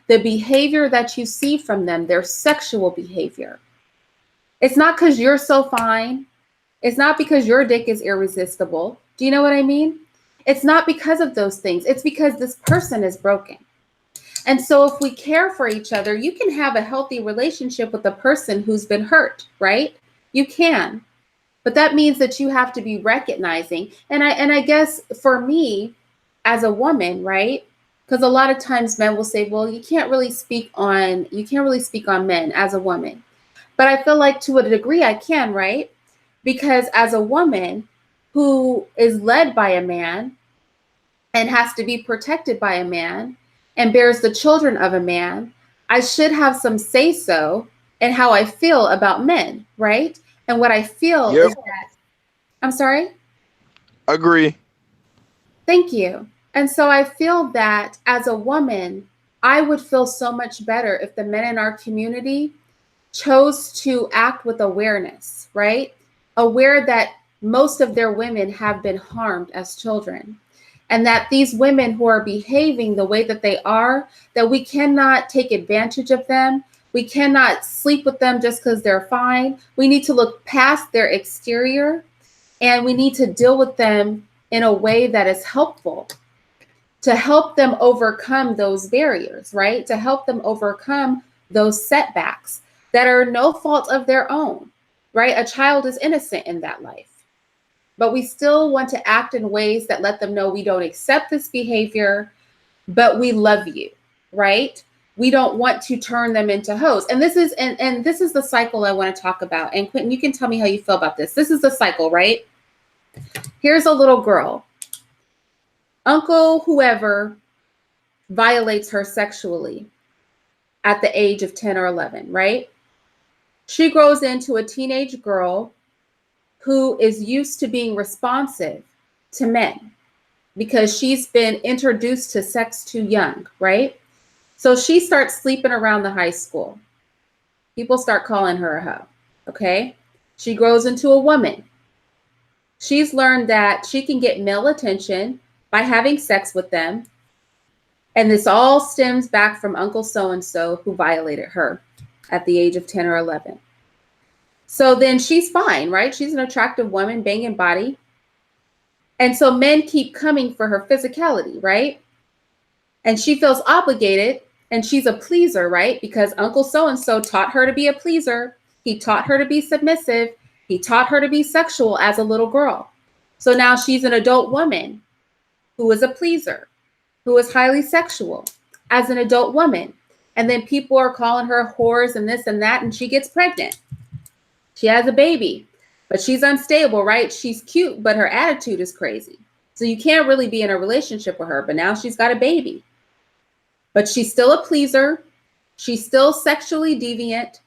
the behavior that you see from them, their sexual behavior, it's not because you're so fine. It's not because your dick is irresistible. Do you know what I mean? It's not because of those things. It's because this person is broken. And so if we care for each other, you can have a healthy relationship with a person who's been hurt, right? You can. But that means that you have to be recognizing. And I guess for me as a woman, right? Because a lot of times men will say, well, you can't really speak on men as a woman. But I feel like to a degree I can, right? Because as a woman who is led by a man and has to be protected by a man and bears the children of a man, I should have some say so in how I feel about men, right? And what I feel Yep. is that, I'm sorry? Agree. Thank you. And so I feel that as a woman, I would feel so much better if the men in our community chose to act with awareness, right? Aware that most of their women have been harmed as children. And that these women who are behaving the way that they are, that we cannot take advantage of them. We cannot sleep with them just because they're fine. We need to look past their exterior and we need to deal with them in a way that is helpful to help them overcome those barriers, right? To help them overcome those setbacks that are no fault of their own, right? A child is innocent in that life. But we still want to act in ways that let them know we don't accept this behavior, but we love you, right? We don't want to turn them into hoes. And this is and this is the cycle I want to talk about. And Quentin, you can tell me how you feel about this. This is the cycle, right? Here's a little girl. Uncle whoever violates her sexually at the age of 10 or 11, right? She grows into a teenage girl who is used to being responsive to men because she's been introduced to sex too young, right? So she starts sleeping around the high school. People start calling her a hoe, okay? She grows into a woman. She's learned that she can get male attention by having sex with them. And this all stems back from Uncle so-and-so who violated her at the age of 10 or 11. So then she's fine, right? She's an attractive woman, banging body. And so men keep coming for her physicality, right? And she feels obligated, and she's a pleaser, right? Because Uncle so-and-so taught her to be a pleaser. He taught her to be submissive. He taught her to be sexual as a little girl. So now she's an adult woman who is a pleaser, who is highly sexual as an adult woman. And then people are calling her whores and this and that, and she gets pregnant. She has a baby, but she's unstable, right? She's cute, but her attitude is crazy. So you can't really be in a relationship with her, but now she's got a baby. But she's still a pleaser. She's still sexually deviant.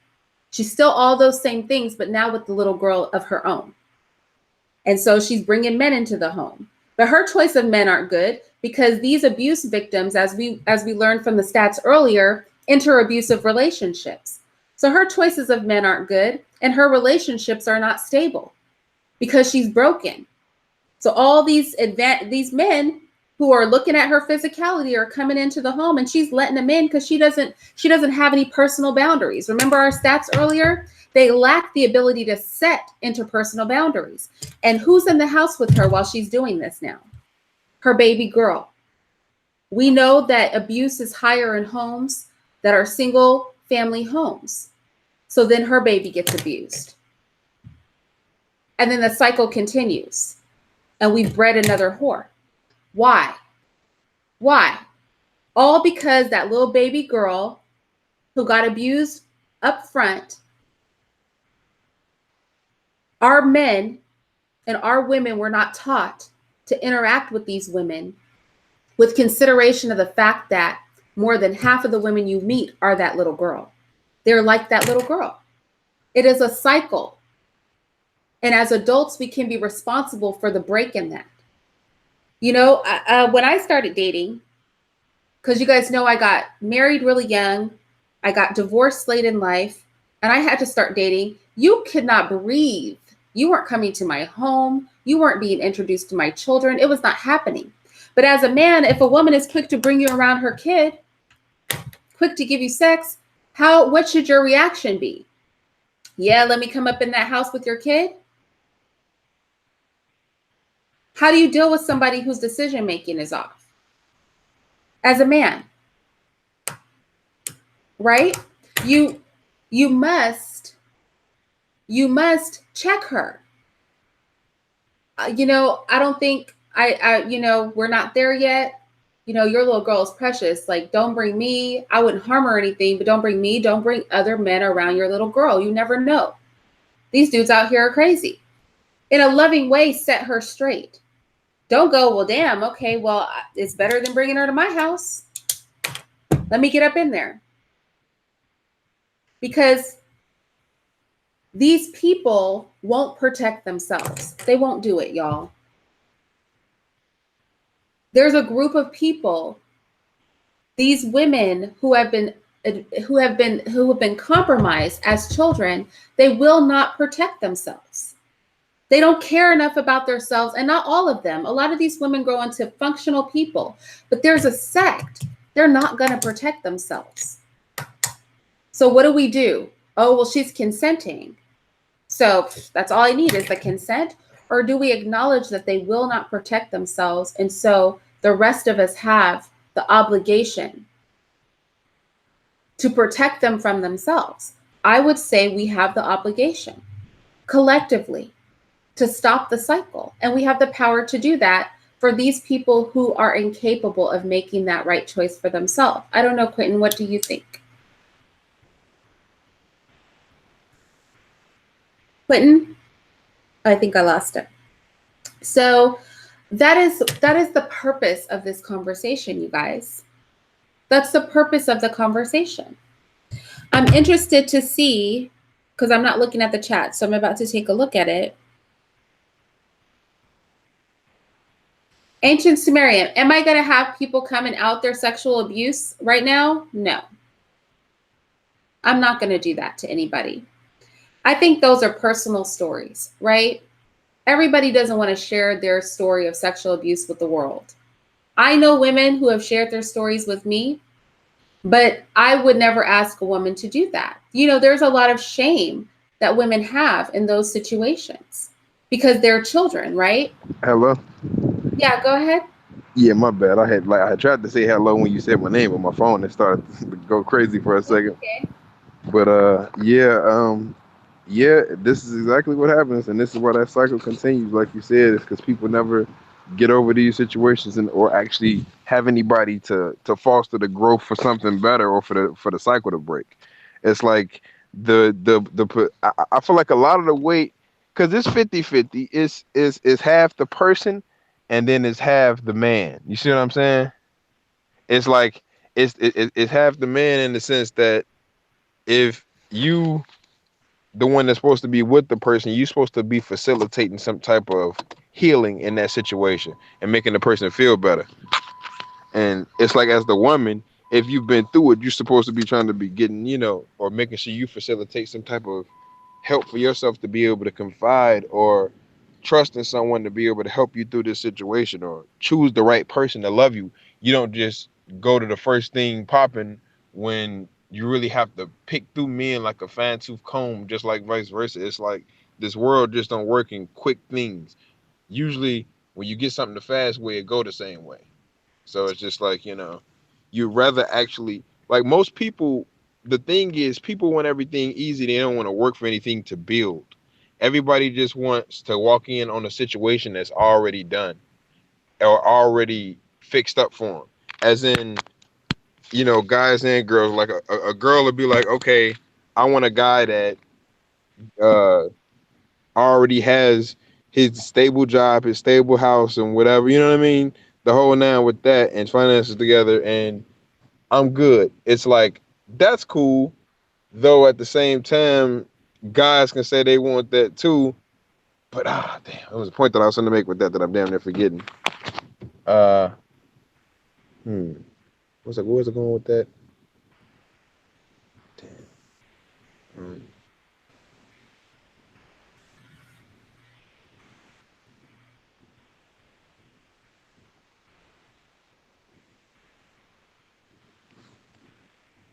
She's still all those same things, but now with the little girl of her own. And so she's bringing men into the home. But her choice of men aren't good because these abuse victims, as we learned from the stats earlier, enter abusive relationships. So her choices of men aren't good, and her relationships are not stable because she's broken. So all these men who are looking at her physicality are coming into the home, and she's letting them in because she doesn't have any personal boundaries. Remember our stats earlier? They lack the ability to set interpersonal boundaries. And who's in the house with her while she's doing this now? Her baby girl. We know that abuse is higher in homes that are single family homes. So then her baby gets abused. And then the cycle continues. And we've bred another whore. Why? Why? All because that little baby girl who got abused up front, our men and our women were not taught to interact with these women with consideration of the fact that more than half of the women you meet are that little girl. They're like that little girl. It is a cycle. And as adults, we can be responsible for the break in that. You know, when I started dating, because you guys know I got married really young, I got divorced late in life, and I had to start dating. You could not breathe. You weren't coming to my home. You weren't being introduced to my children. It was not happening. But as a man, if a woman is quick to bring you around her kid, quick to give you sex, what should your reaction be? Yeah, let me come up in that house with your kid? How do you deal with somebody whose decision making is off? As a man, right? You must check her. I don't think we're not there yet. Your little girl is precious. Like, don't bring me. I wouldn't harm her or anything, but don't bring me. Don't bring other men around your little girl. You never know. These dudes out here are crazy. In a loving way, set her straight. Don't go, well, damn, okay, well, it's better than bringing her to my house. Let me get up in there. Because these people won't protect themselves. They won't do it, y'all. There's a group of people, these women who have been compromised as children, they will not protect themselves. They don't care enough about themselves, and not all of them. A lot of these women grow into functional people, but there's a sect. They're not going to protect themselves. So what do? Oh, well, she's consenting. So that's all I need is the consent. Or do we acknowledge that they will not protect themselves? And so the rest of us have the obligation to protect them from themselves. I would say we have the obligation collectively to stop the cycle. And we have the power to do that for these people who are incapable of making that right choice for themselves. I don't know, Quentin, what do you think? Quentin? I think I lost him. So that is the purpose of this conversation, you guys. That's the purpose of the conversation. I'm interested to see, because I'm not looking at the chat, so I'm about to take a look at it. Ancient Sumerian, am I going to have people come and out their sexual abuse right now? No. I'm not going to do that to anybody. I think those are personal stories, right? Everybody doesn't want to share their story of sexual abuse with the world. I know women who have shared their stories with me, but I would never ask a woman to do that. There's a lot of shame that women have in those situations because they're children, right? Hello. Yeah, go ahead. Yeah, my bad. I had tried to say hello when you said my name, but my phone had started to go crazy for a It's second. okay. But yeah, this is exactly what happens, and this is why that cycle continues. Like you said, it's because people never get over these situations and or actually have anybody to foster the growth for something better or for the cycle to break. It's like I feel like a lot of the weight, because it's 50-50, is half the person and then it's half the man. You see what I'm saying? It's like it's half the man in the sense that if you the one that's supposed to be with the person, you're supposed to be facilitating some type of healing in that situation and making the person feel better. And it's like, as the woman, if you've been through it, you're supposed to be trying to be getting, or making sure you facilitate some type of help for yourself to be able to confide or trust in someone to be able to help you through this situation or choose the right person to love you. You don't just go to the first thing popping when you really have to pick through men like a fine tooth comb, just like vice versa. It's like this world just don't work in quick things. Usually when you get something the fast way, it go the same way. So it's just like, you'd rather actually, like most people, the thing is, people want everything easy. They don't want to work for anything to build. Everybody just wants to walk in on a situation that's already done or already fixed up for them. As in, guys and girls, like a girl would be like, okay, I want a guy that uh, already has his stable job, his stable house, and whatever. You know what I mean? The whole nine with that and finances together, and I'm good. It's like that's cool, though. At the same time, guys can say they want that too. But damn, there was a point that I was going to make with that I'm damn near forgetting. Uh, hmm. Where was I going with that? Damn. Hmm.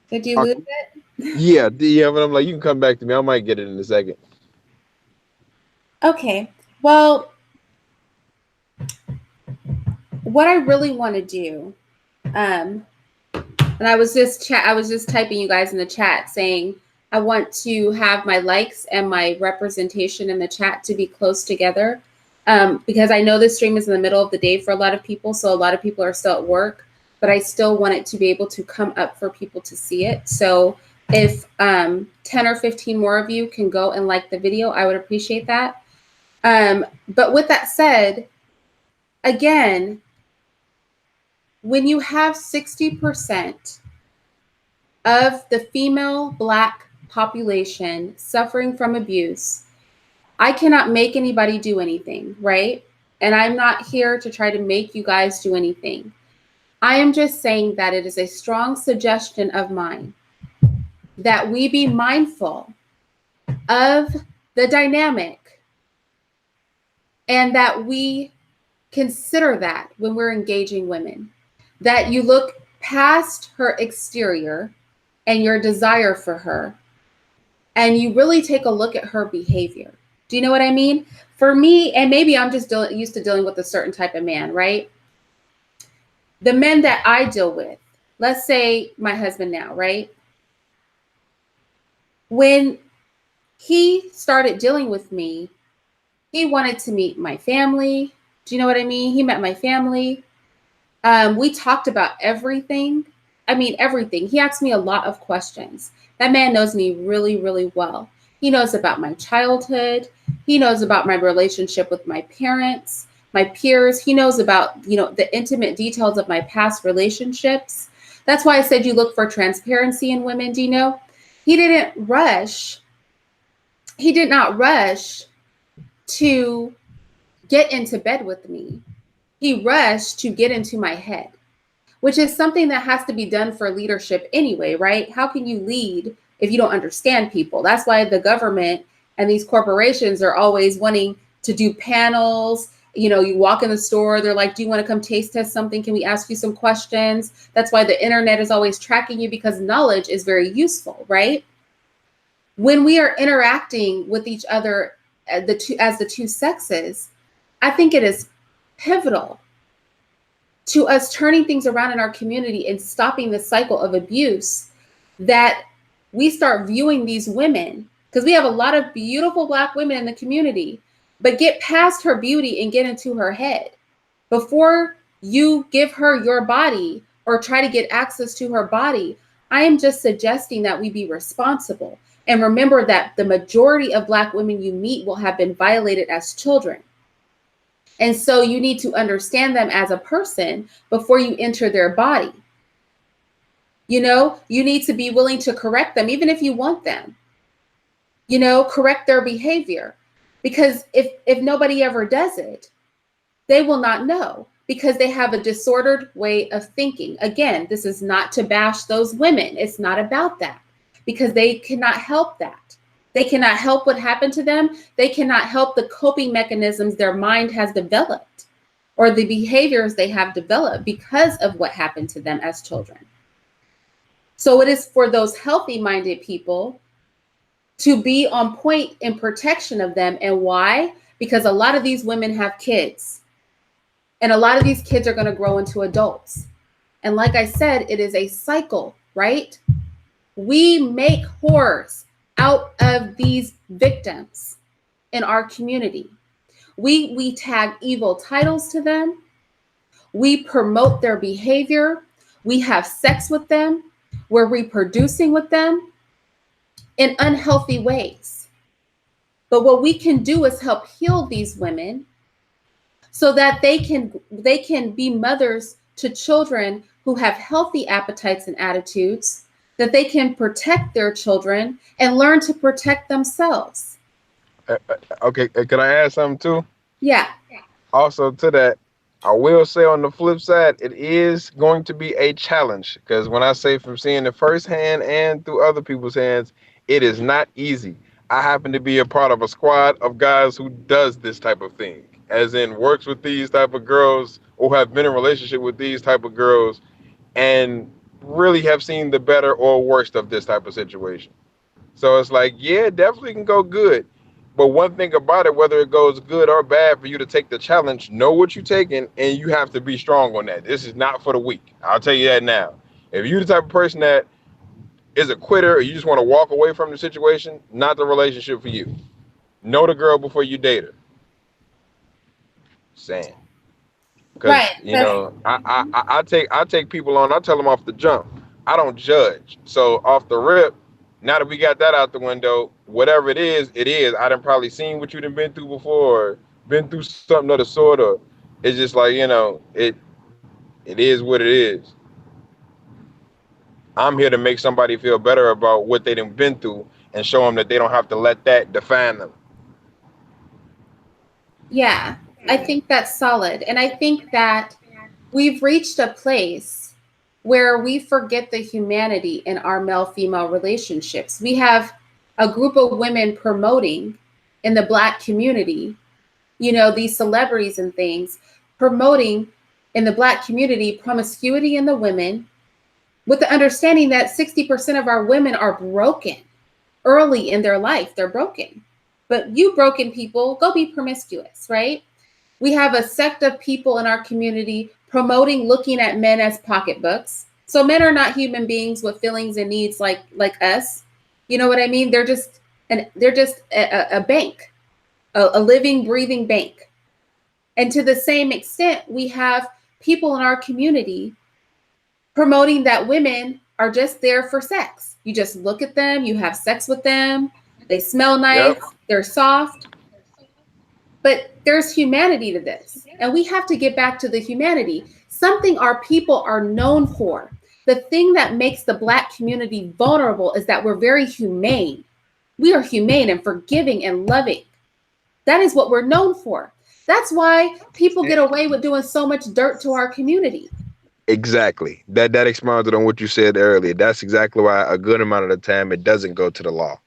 Did you Uh, lose it? yeah, yeah. But I'm like, you can come back to me. I might get it in a second. Okay. Well, what I really want to do, um, and I was just typing you guys in the chat saying I want to have my likes and my representation in the chat to be close together. Because I know this stream is in the middle of the day for a lot of people, so a lot of people are still at work, but I still want it to be able to come up for people to see it. So if 10 or 15 more of you can go and like the video, I would appreciate that. But with that said, again, when you have 60% of the female Black population suffering from abuse, I cannot make anybody do anything, right? And I'm not here to try to make you guys do anything. I am just saying that it is a strong suggestion of mine that we be mindful of the dynamic and that we consider that when we're engaging women, that you look past her exterior and your desire for her and you really take a look at her behavior. Do you know what I mean? For me, and maybe I'm just used to dealing with a certain type of man, right? The men that I deal with, let's say my husband now, right? When he started dealing with me, he wanted to meet my family. Do you know what I mean? He met my family. We talked about everything. I mean, everything. He asked me a lot of questions. That man knows me really, really well. He knows about my childhood. He knows about my relationship with my parents. my peers. He knows about, the intimate details of my past relationships. That's why I said you look for transparency in women, Dino. He didn't rush. He did not rush to get into bed with me. He rushed to get into my head, which is something that has to be done for leadership anyway, right? How can you lead if you don't understand people? That's why the government and these corporations are always wanting to do panels. You walk in the store, they're like, do you want to come taste test something? Can we ask you some questions? That's why the internet is always tracking you, because knowledge is very useful, right? When we are interacting with each other, as the two sexes, I think it is pivotal to us turning things around in our community and stopping the cycle of abuse, that we start viewing these women, because we have a lot of beautiful Black women in the community, but get past her beauty and get into her head. Before you give her your body or try to get access to her body, I am just suggesting that we be responsible and remember that the majority of Black women you meet will have been violated as children. And so you need to understand them as a person before you enter their body. You need to be willing to correct them, even if you want them, correct their behavior. Because if nobody ever does it, they will not know, because they have a disordered way of thinking. Again, this is not to bash those women. It's not about that, because they cannot help that. They cannot help what happened to them. They cannot help the coping mechanisms their mind has developed, or the behaviors they have developed because of what happened to them as children. So it is for those healthy-minded people to be on point in protection of them. And why? Because a lot of these women have kids, and a lot of these kids are going to grow into adults. And like I said, it is a cycle, right? We make whores out of these victims in our community. We tag evil titles to them. We promote their behavior. We have sex with them. We're reproducing with them in unhealthy ways. But what we can do is help heal these women so that they can be mothers to children who have healthy appetites and attitudes, that they can protect their children and learn to protect themselves. Okay, can I add something too? Yeah. Also to that, I will say on the flip side, it is going to be a challenge, because when I say from seeing it firsthand and through other people's hands, it is not easy. I happen to be a part of a squad of guys who does this type of thing, as in works with these type of girls or have been in a relationship with these type of girls, and really have seen the better or worst of this type of situation. So it's like, yeah, it definitely can go good. But one thing about it, whether it goes good or bad, for you to take the challenge, know what you're taking, and you have to be strong on that. This is not for the weak. I'll tell you that now. If you're the type of person that is a quitter, or you just want to walk away from the situation, not the relationship for you. Know the girl before you date her. Saying. Right. Because I take people on. I tell them off the jump. I don't judge. So off the rip, now that we got that out the window, whatever it is, it is. I done probably seen what you done been through before, or been through something of the sort. Or it's just like, it is what it is. I'm here to make somebody feel better about what they done been through, and show them that they don't have to let that define them. Yeah, I think that's solid. And I think that we've reached a place where we forget the humanity in our male-female relationships. We have a group of women promoting in the Black community, these celebrities and things, promoting in the Black community promiscuity in the women, with the understanding that 60% of our women are broken early in their life. They're broken. But you broken people, go be promiscuous, right? We have a sect of people in our community promoting looking at men as pocketbooks. So men are not human beings with feelings and needs like us. You know what I mean? They're just a bank, a living, breathing bank. And to the same extent, we have people in our community promoting that women are just there for sex. You just look at them, you have sex with them, they smell nice, Yep. they're soft. But there's humanity to this, and we have to get back to the humanity, something our people are known for. The thing that makes the Black community vulnerable is that we're very humane. We are humane and forgiving and loving. That is what we're known for. That's why people get away with doing so much dirt to our community. Exactly. That expounded on what you said earlier. That's exactly why a good amount of the time it doesn't go to the law,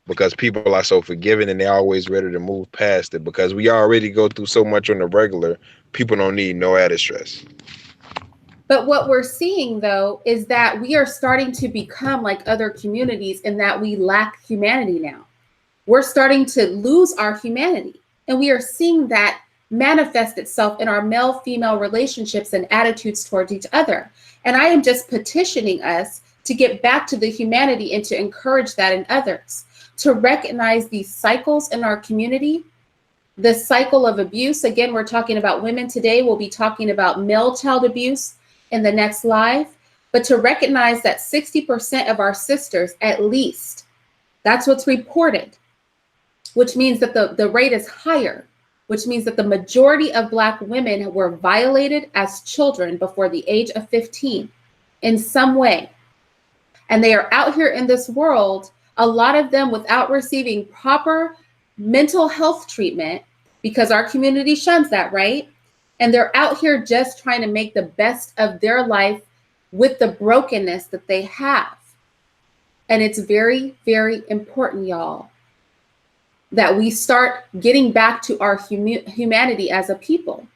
because people are so forgiving and they're always ready to move past it, because we already go through so much on the regular. People don't need no added stress. But what we're seeing, though, is that we are starting to become like other communities in that we lack humanity now. We're starting to lose our humanity. And we are seeing that manifest itself in our male female relationships and attitudes towards each other. And I am just petitioning us to get back to the humanity and to encourage that in others, to recognize these cycles in our community. The cycle of abuse. Again, we're talking about women today. We'll be talking about male child abuse in the next live. But to recognize that 60% of our sisters, at least, that's what's reported, which means that the rate is higher, which means that the majority of Black women were violated as children before the age of 15 in some way. And they are out here in this world, a lot of them without receiving proper mental health treatment, because our community shuns that, right? And they're out here just trying to make the best of their life with the brokenness that they have. And it's very, very important, y'all, that we start getting back to our humanity as a people,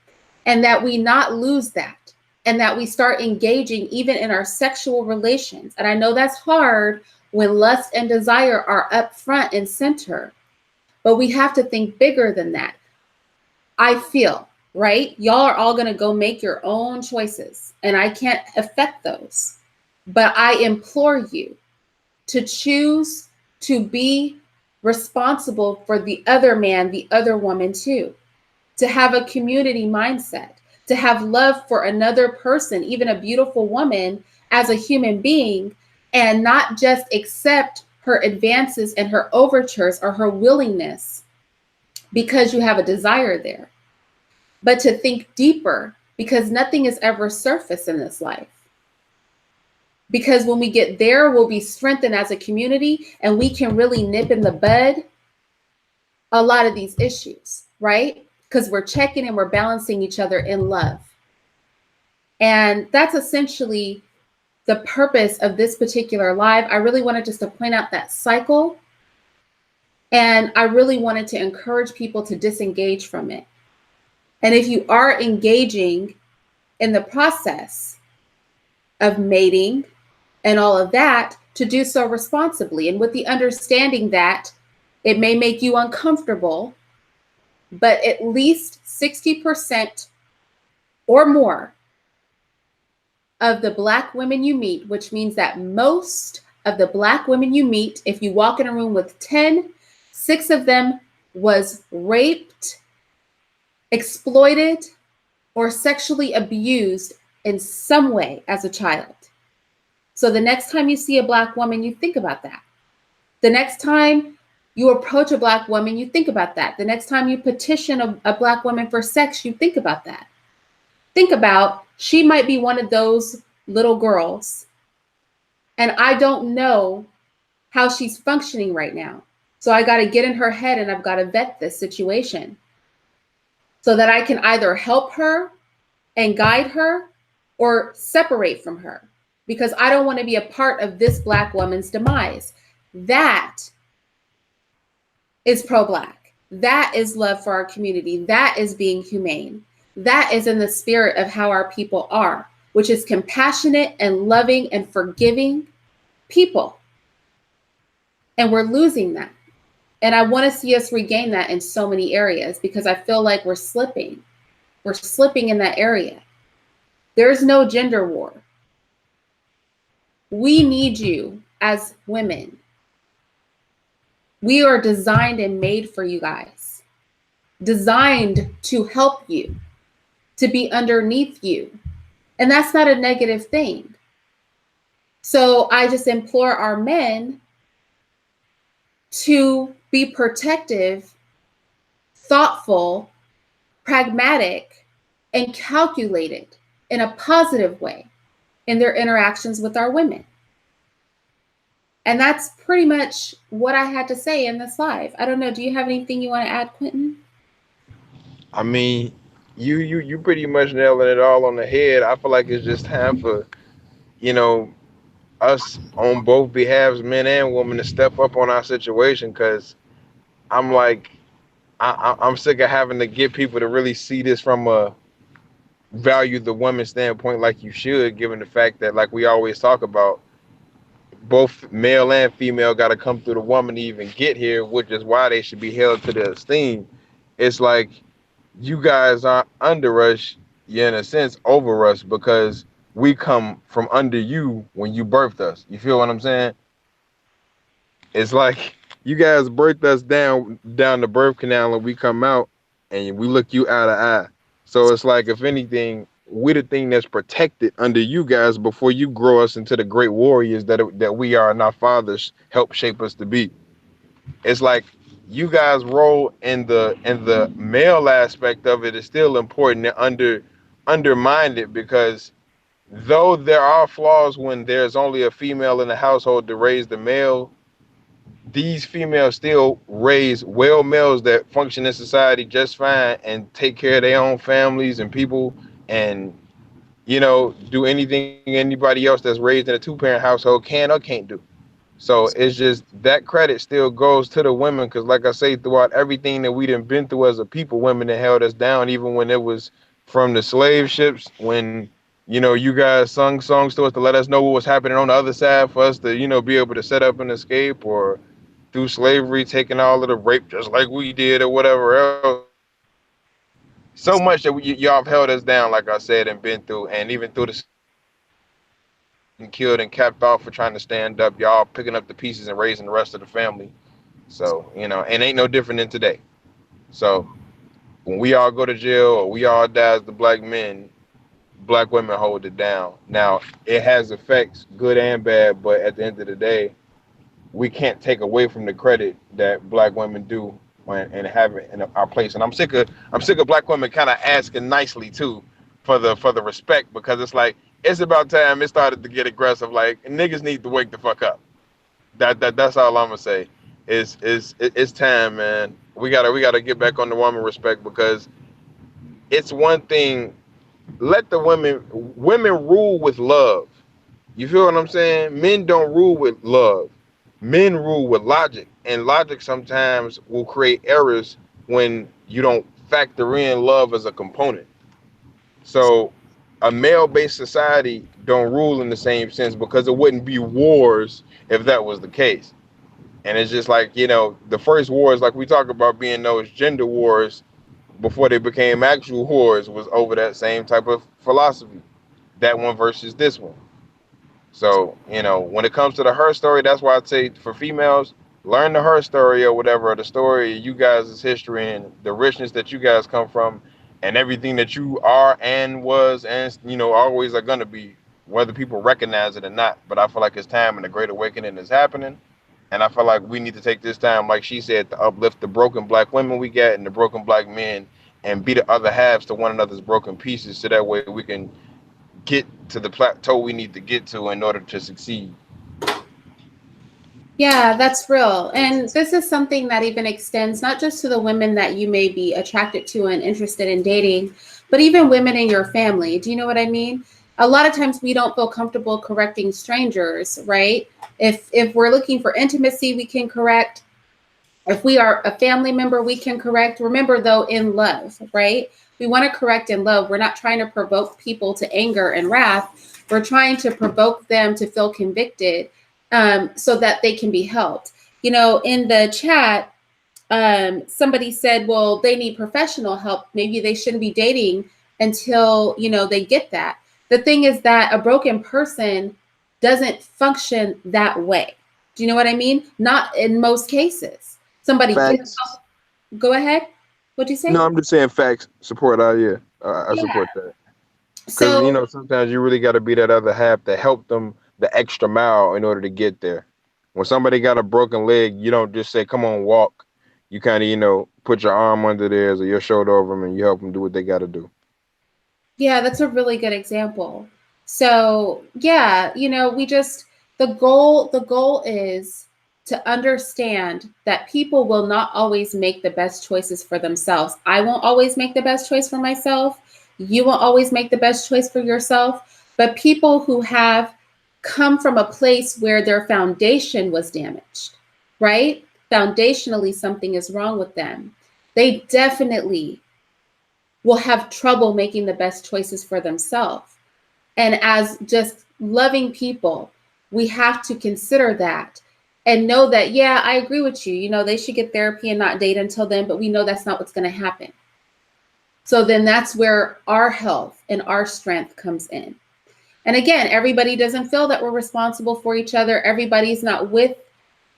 and that we not lose that, and that we start engaging even in our sexual relations. And I know that's hard when lust and desire are up front and center, but we have to think bigger than that. I feel, right? Y'all are all going to go make your own choices, and I can't affect those. But I implore you to choose to be responsible for the other man, the other woman too, to have a community mindset, to have love for another person, even a beautiful woman, as a human being, and not just accept her advances and her overtures or her willingness because you have a desire there, but to think deeper, because nothing is ever surface in this life. Because when we get there, we'll be strengthened as a community, and we can really nip in the bud a lot of these issues, right? Because we're checking and we're balancing each other in love. And that's essentially the purpose of this particular live. I really wanted just to point out that cycle, and I really wanted to encourage people to disengage from it. And if you are engaging in the process of mating and all of that, to do so responsibly and with the understanding that it may make you uncomfortable, but at least 60% or more of the Black women you meet, which means that most of the Black women you meet, if you walk in a room with 10, 6 of them was raped, exploited, or sexually abused in some way as a child. So the next time you see a Black woman, you think about that. The next time you approach a Black woman, you think about that. The next time you petition a Black woman for sex, you think about that. Think about, she might be one of those little girls, and I don't know how she's functioning right now. So I got to get in her head, and I've got to vet this situation so that I can either help her and guide her or separate from her, because I don't want to be a part of this Black woman's demise. That is pro-Black. That is love for our community. That is being humane. That is in the spirit of how our people are, which is compassionate and loving and forgiving people. And we're losing that. And I want to see us regain that in so many areas, because I feel like we're slipping. We're slipping in that area. There's no gender war. We need you as women. We are designed and made for you guys, designed to help you, to be underneath you. And that's not a negative thing. So I just implore our men to be protective, thoughtful, pragmatic, and calculated in a positive way in their interactions with our women. And that's pretty much what I had to say in this live. I don't know. Do you have anything you want to add, Quentin? I mean, you pretty much nailing it all on the head. I feel like it's just time for, you know, us on both behalves, men and women, to step up on our situation. Cause I'm like, I'm sick of having to get people to really see this from a value the woman standpoint like you should, given the fact that, like we always talk about, both male and female got to come through the woman to even get here, which is why they should be held to their esteem. It's like you guys are under us, you in a sense over us, because we come from under you when you birthed us. You feel what I'm saying? It's like you guys birthed us down the birth canal, and we come out and we look you eye to eye. So it's like, if anything, we're the thing that's protected under you guys before you grow us into the great warriors that we are, and our fathers help shape us to be. It's like you guys role in the male aspect of it is still important to undermine it, because though there are flaws when there's only a female in the household to raise the male, these females still raise well males that function in society just fine and take care of their own families and people, and do anything anybody else that's raised in a two-parent household can or can't do. So it's just that credit still goes to the women, because like I say, throughout everything that we done been through as a people, women that held us down, even when it was from the slave ships, when you guys sung songs to us to let us know what was happening on the other side for us to be able to set up and escape, or through slavery taking all of the rape just like we did or whatever else. So much that y'all have held us down, like I said, and been through, and even through the getting killed and capped off for trying to stand up, y'all picking up the pieces and raising the rest of the family. So, and ain't no different than today. So when we all go to jail or we all die as the black men, black women hold it down. Now, it has effects, good and bad, but at the end of the day, we can't take away from the credit that black women do and have it in our place. And I'm sick of black women kind of asking nicely too for the respect, because it's like it's about time it started to get aggressive. Like, niggas need to wake the fuck up. That's all I'm gonna say. It's time, man. We gotta get back on the woman respect, because it's one thing. Let the women rule with love. You feel what I'm saying? Men don't rule with love. Men rule with logic, and logic sometimes will create errors when you don't factor in love as a component. So, a male-based society don't rule in the same sense, because it wouldn't be wars if that was the case. And it's just like, the first wars, like we talk about being those gender wars before they became actual wars, was over that same type of philosophy. That one versus this one. So, when it comes to the her story, that's why I'd say for females, learn the her story or whatever, the story of you guys' history and the richness that you guys come from, and everything that you are and was and, always are going to be, whether people recognize it or not. But I feel like it's time and the great awakening is happening. And I feel like we need to take this time, like she said, to uplift the broken black women we got and the broken black men, and be the other halves to one another's broken pieces, so that way we can get to the plateau we need to get to in order to succeed. Yeah, that's real. And this is something that even extends not just to the women that you may be attracted to and interested in dating, but even women in your family. Do you know what I mean? A lot of times we don't feel comfortable correcting strangers, right? If we're looking for intimacy, we can correct. If we are a family member, we can correct. Remember, though, in love, right? We want to correct in love. We're not trying to provoke people to anger and wrath. We're trying to provoke them to feel convicted, so that they can be helped. In the chat, somebody said, well, they need professional help. Maybe they shouldn't be dating until, they get that. The thing is that a broken person doesn't function that way. Do you know what I mean? Not in most cases. Somebody gets Facts. help. Go ahead. What'd you say? No, I'm just saying facts. Support. Yeah, I Yeah. support that. Because So sometimes you really got to be that other half to help them the extra mile in order to get there. When somebody got a broken leg, you don't just say, "Come on, walk." You kind of put your arm under theirs or your shoulder over them and you help them do what they got to do. Yeah, that's a really good example. So, yeah, we just the goal is to understand that people will not always make the best choices for themselves. I won't always make the best choice for myself. You won't always make the best choice for yourself, but people who have come from a place where their foundation was damaged, right? Foundationally something is wrong with them. They definitely will have trouble making the best choices for themselves. And as just loving people, we have to consider that and know that, yeah, I agree with you. They should get therapy and not date until then, but we know that's not what's going to happen. So then that's where our health and our strength comes in. And again, everybody doesn't feel that we're responsible for each other. Everybody's not with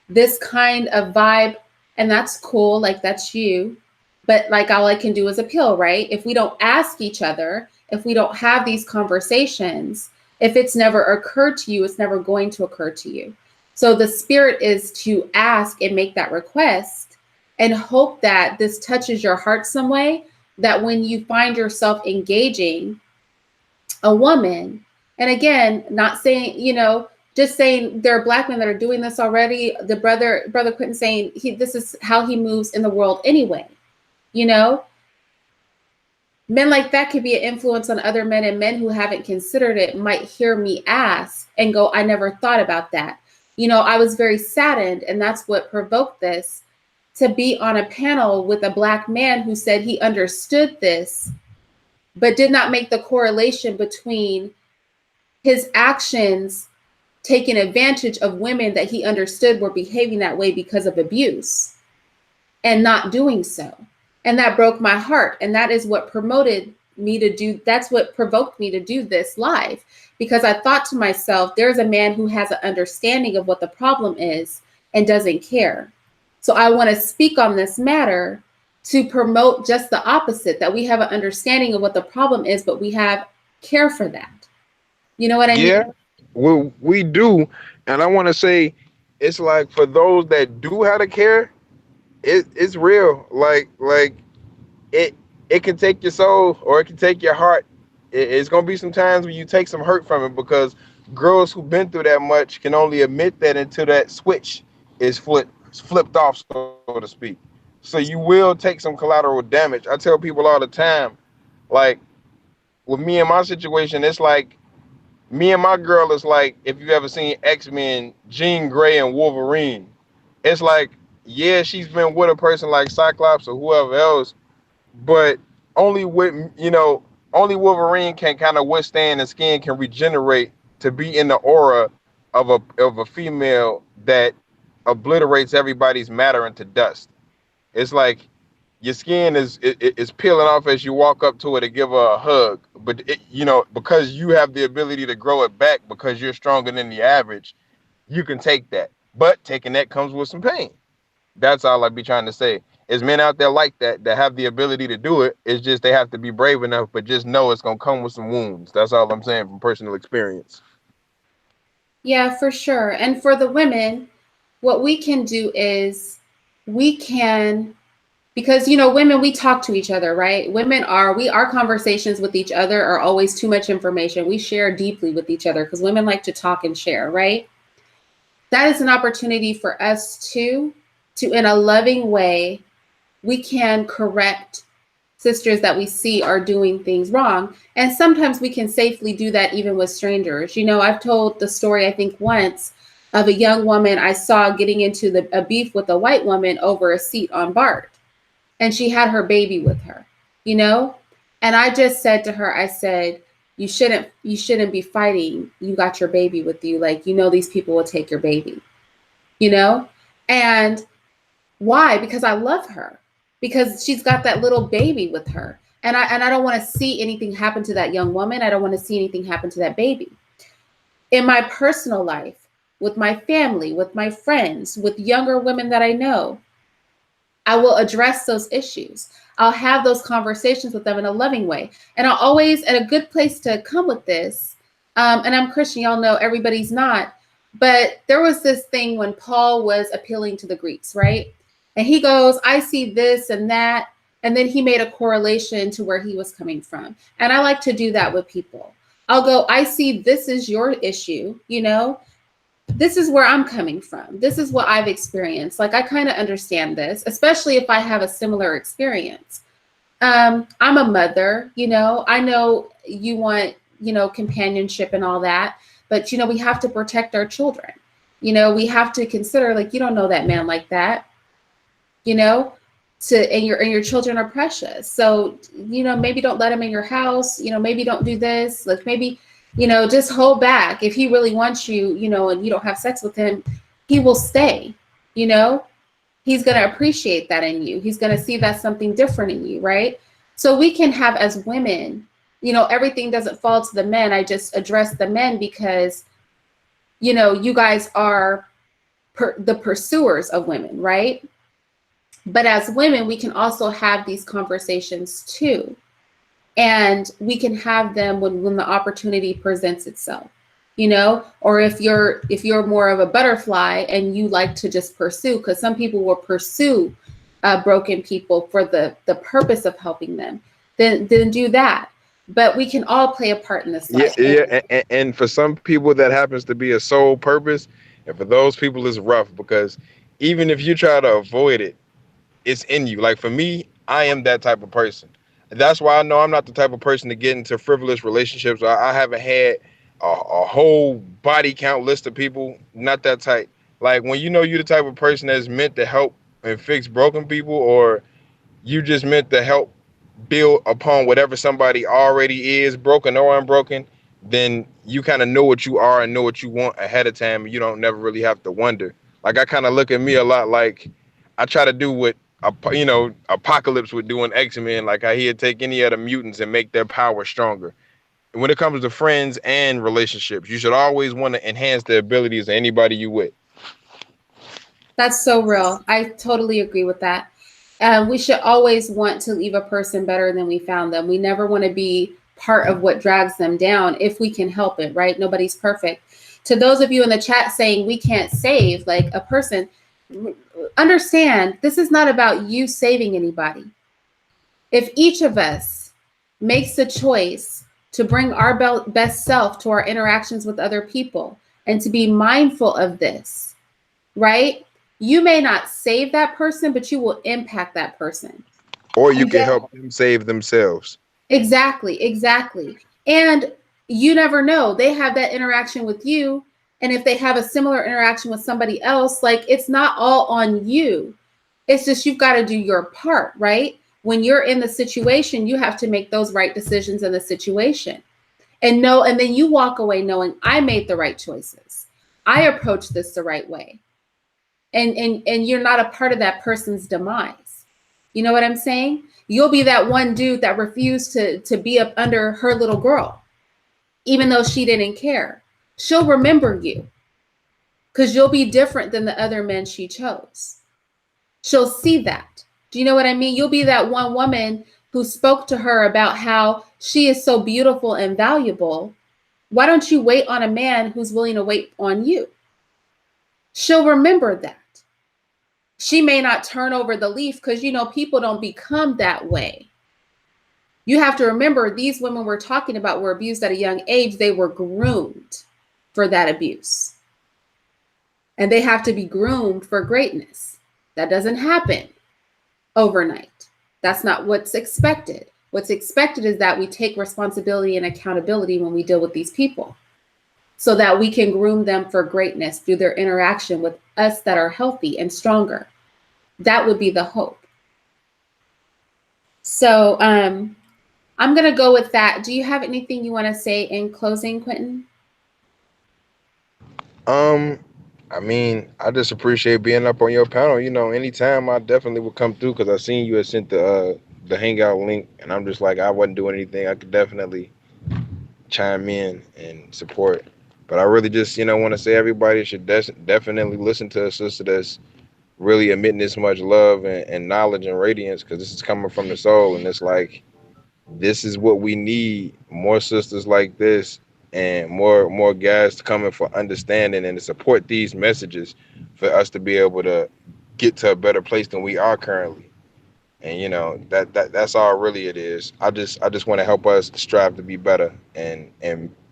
this kind of vibe, and that's cool. Like, that's you. But like, all I can do is appeal, right? If we don't ask each other, if we don't have these conversations, if it's never occurred to you, it's never going to occur to you. So the spirit is to ask and make that request and hope that this touches your heart some way, that when you find yourself engaging a woman, and again, not saying, just saying there are Black men that are doing this already. The brother Quentin saying this is how he moves in the world anyway. You know, men like that could be an influence on other men, and men who haven't considered it might hear me ask and go, I never thought about that. I was very saddened, and that's what provoked this, to be on a panel with a Black man who said he understood this, but did not make the correlation between his actions taking advantage of women that he understood were behaving that way because of abuse, and not doing so. And that broke my heart. And that is what promoted me to do, that's what provoked me to do this live. Because I thought to myself, there's a man who has an understanding of what the problem is and doesn't care. So I want to speak on this matter to promote just the opposite, that we have an understanding of what the problem is, but we have care for that. You know what I Yeah, mean? we do, and I want to say, it's like for those that do have to care, it's real. Like it it can take your soul or it can take your heart. It's gonna be some times when you take some hurt from it, because girls who've been through that much can only admit that until that switch is flipped off, so to speak. So you will take some collateral damage. I tell people all the time, like with me and my situation, it's like me and my girl is like, if you ever seen X-Men, Jean Grey and Wolverine. It's like, yeah, she's been with a person like Cyclops or whoever else, but only with, only Wolverine can kind of withstand, and skin can regenerate to be in the aura of a female that obliterates everybody's matter into dust. It's like your skin is peeling off as you walk up to it to give her a hug, but because you have the ability to grow it back because you're stronger than the average, you can take that. But taking that comes with some pain. That's all I be trying to say. There's men out there like that have the ability to do it. It's just they have to be brave enough, but just know it's gonna come with some wounds. That's all I'm saying from personal experience. Yeah, for sure. And for the women, what we can do is we can, because women, we talk to each other, right? Our conversations with each other are always too much information. We share deeply with each other because women like to talk and share, right? That is an opportunity for us to in a loving way, we can correct sisters that we see are doing things wrong. And sometimes we can safely do that even with strangers. I've told the story, I think once, of a young woman I saw getting into a beef with a white woman over a seat on BART. And she had her baby with her, you know? And I just said to her, I said, you shouldn't be fighting. You got your baby with you. Like, these people will take your baby, you know? And why? Because I love her. Because she's got that little baby with her. And I don't want to see anything happen to that young woman. I don't want to see anything happen to that baby. In my personal life, with my family, with my friends, with younger women that I know, I will address those issues. I'll have those conversations with them in a loving way. And I'll always, and a good place to come with this, and I'm Christian, y'all know everybody's not, but there was this thing when Paul was appealing to the Greeks, right? And he goes, I see this and that. And then he made a correlation to where he was coming from. And I like to do that with people. I'll go, I see this is your issue, you know, this is where I'm coming from. This is what I've experienced. Like, I kind of understand this, especially if I have a similar experience. I'm a mother, you know, I know you want, you know, companionship and all that, but, you know, we have to protect our children. You know, we have to consider, like, you don't know that man like that, you know, and your children are precious. So, you know, maybe don't let him in your house, you know, maybe don't do this, like maybe, you know, just hold back. If he really wants you, you know, and you don't have sex with him, he will stay, you know, he's going to appreciate that in you. He's going to see that's something different in you, right? So we can have, as women, you know, everything doesn't fall to the men. I just address the men because, you know, you guys are the pursuers of women, right? But as women, we can also have these conversations too. And we can have them when the opportunity presents itself, you know, or if you're more of a butterfly and you like to just pursue, because some people will pursue broken people for the purpose of helping them, then do that. But we can all play a part in this Yeah, life. yeah, and for some people that happens to be a sole purpose, and for those people it's rough because even if you try to avoid it, it's in you. Like for me, I am that type of person. That's why I know I'm not the type of person to get into frivolous relationships. I haven't had a whole body count list of people. Not that type. Like when you know you're the type of person that's meant to help and fix broken people, or you just meant to help build upon whatever somebody already is, broken or unbroken, then you kind of know what you are and know what you want ahead of time. And you don't never really have to wonder. Like I kind of look at me a lot like I try to do what Apocalypse would do in X-Men, like how he'd take any of the mutants and make their power stronger. When it comes to friends and relationships, you should always want to enhance the abilities of anybody you with. That's so real. I totally agree with that. We should always want to leave a person better than we found them. We never want to be part of what drags them down if we can help it, right? Nobody's perfect. To those of you in the chat saying we can't save like a person, understand this is not about you saving anybody. If each of us makes the choice to bring our best self to our interactions with other people and to be mindful of this, right? You may not save that person, but you will impact that person. Or you You can get help them save themselves. exactly, exactly. And you never know. They have that interaction with you. And if they have a similar interaction with somebody else, like it's not all on you. It's just you've got to do your part, right? When you're in the situation, you have to make those right decisions in the situation. And then you walk away knowing I made the right choices. I approached this the right way. And you're not a part of that person's demise. You know what I'm saying? You'll be that one dude that refused to be up under her little girl, even though she didn't care. She'll remember you because you'll be different than the other men she chose. She'll see that. Do you know what I mean? You'll be that one woman who spoke to her about how she is so beautiful and valuable. Why don't you wait on a man who's willing to wait on you? She'll remember that. She may not turn over the leaf because, you know, people don't become that way. You have to remember these women we're talking about were abused at a young age. They were groomed for that abuse. And they have to be groomed for greatness. That doesn't happen overnight. That's not what's expected. What's expected is that we take responsibility and accountability when we deal with these people so that we can groom them for greatness through their interaction with us that are healthy and stronger. That would be the hope. So I'm going to go with that. Do you have anything you want to say in closing, Quentin? Um, I mean, I just appreciate being up on your panel. You know, anytime I definitely would come through because I seen you had sent the hangout link, and I'm just like I wasn't doing anything. I could definitely chime in and support. But I really just want to say everybody should definitely listen to a sister that's really emitting this much love and knowledge and radiance because this is coming from the soul, and it's like this is what we need: more sisters like this and more guys coming for understanding and to support these messages for us to be able to get to a better place than we are currently. And you know that's all really it is. I just want to help us strive to be better and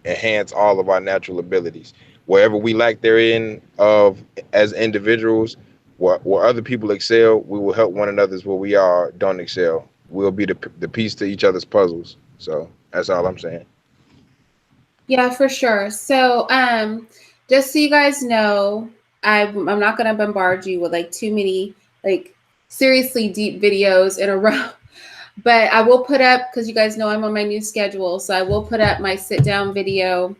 enhance all of our natural abilities wherever we lack therein of as individuals. Where other people excel, we will help one another's where we are don't excel. We'll be the piece to each other's puzzles. So that's all I'm saying. Yeah, for sure. So, just so you guys know, I'm not going to bombard you with like too many like seriously deep videos in a row, but I will put up, because you guys know I'm on my new schedule, so I will put up my sit down video,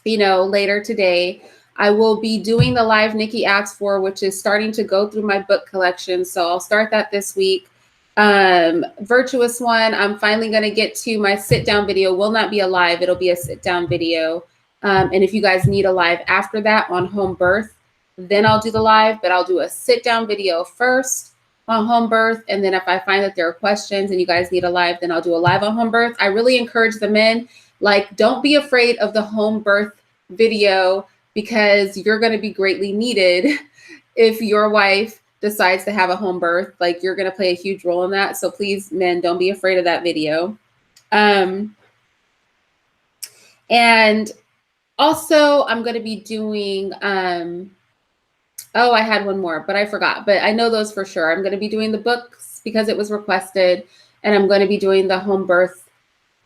later today. I will be doing the live Nikki Asked For, which is starting to go through my book collection. So I'll start that this week. Virtuous One, I'm finally going to get to my sit down video. Will not be a live, it'll be a sit down video. And if you guys need a live after that on home birth, then I'll do the live, but I'll do a sit down video first on home birth. And then if I find that there are questions and you guys need a live, then I'll do a live on home birth. I really encourage the men, like, don't be afraid of the home birth video, because you're going to be greatly needed if your wife decides to have a home birth. Like, you're going to play a huge role in that. So please, men, don't be afraid of that video. And also I'm going to be doing, oh, I had one more, but I forgot, but I know those for sure. I'm going to be doing the books because it was requested, and I'm going to be doing the home birth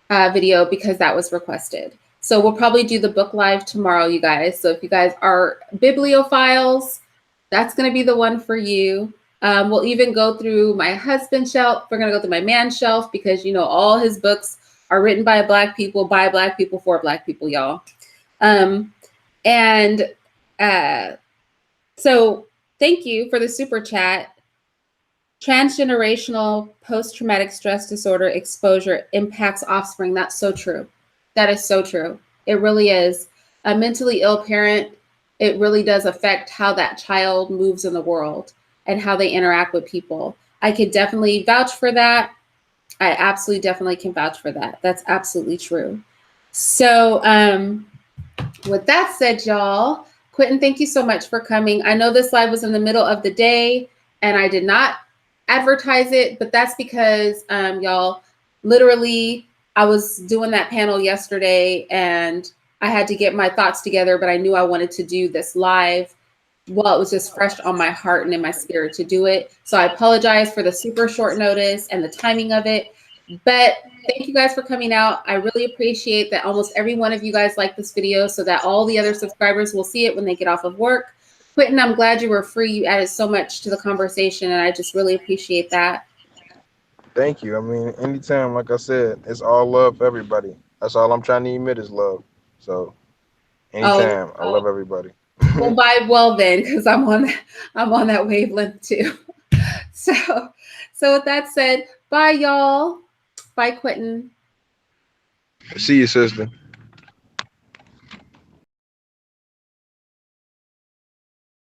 video because that was requested. So we'll probably do the book live tomorrow, you guys. So if you guys are bibliophiles, that's going to be the one for you. We'll even go through my husband's shelf. We're going to go through my man's shelf because, all his books are written by Black people, by Black people, for Black people, y'all. And so thank you for the super chat. Transgenerational post-traumatic stress disorder exposure impacts offspring. That's so true. That is so true. It really is. A mentally ill parent, it really does affect how that child moves in the world and how they interact with people. I could definitely vouch for that. I absolutely definitely can vouch for that. That's absolutely true. So with that said, y'all, Quentin, thank you so much for coming. I know this live was in the middle of the day and I did not advertise it, but that's because y'all, literally, I was doing that panel yesterday and I had to get my thoughts together, but I knew I wanted to do this live. Well, it was just fresh on my heart and in my spirit to do it. So I apologize for the super short notice and the timing of it, but thank you guys for coming out. I really appreciate that almost every one of you guys like this video so that all the other subscribers will see it when they get off of work. Quentin, I'm glad you were free. You added so much to the conversation, and I just really appreciate that. Thank you. I mean, anytime, like I said, it's all love for everybody. That's all I'm trying to emit is love. So Oh, anytime, I love everybody. well, bye. Well, then, because I'm on that wavelength too. So, so with that said, bye, y'all. Bye, Quentin. See you, sister.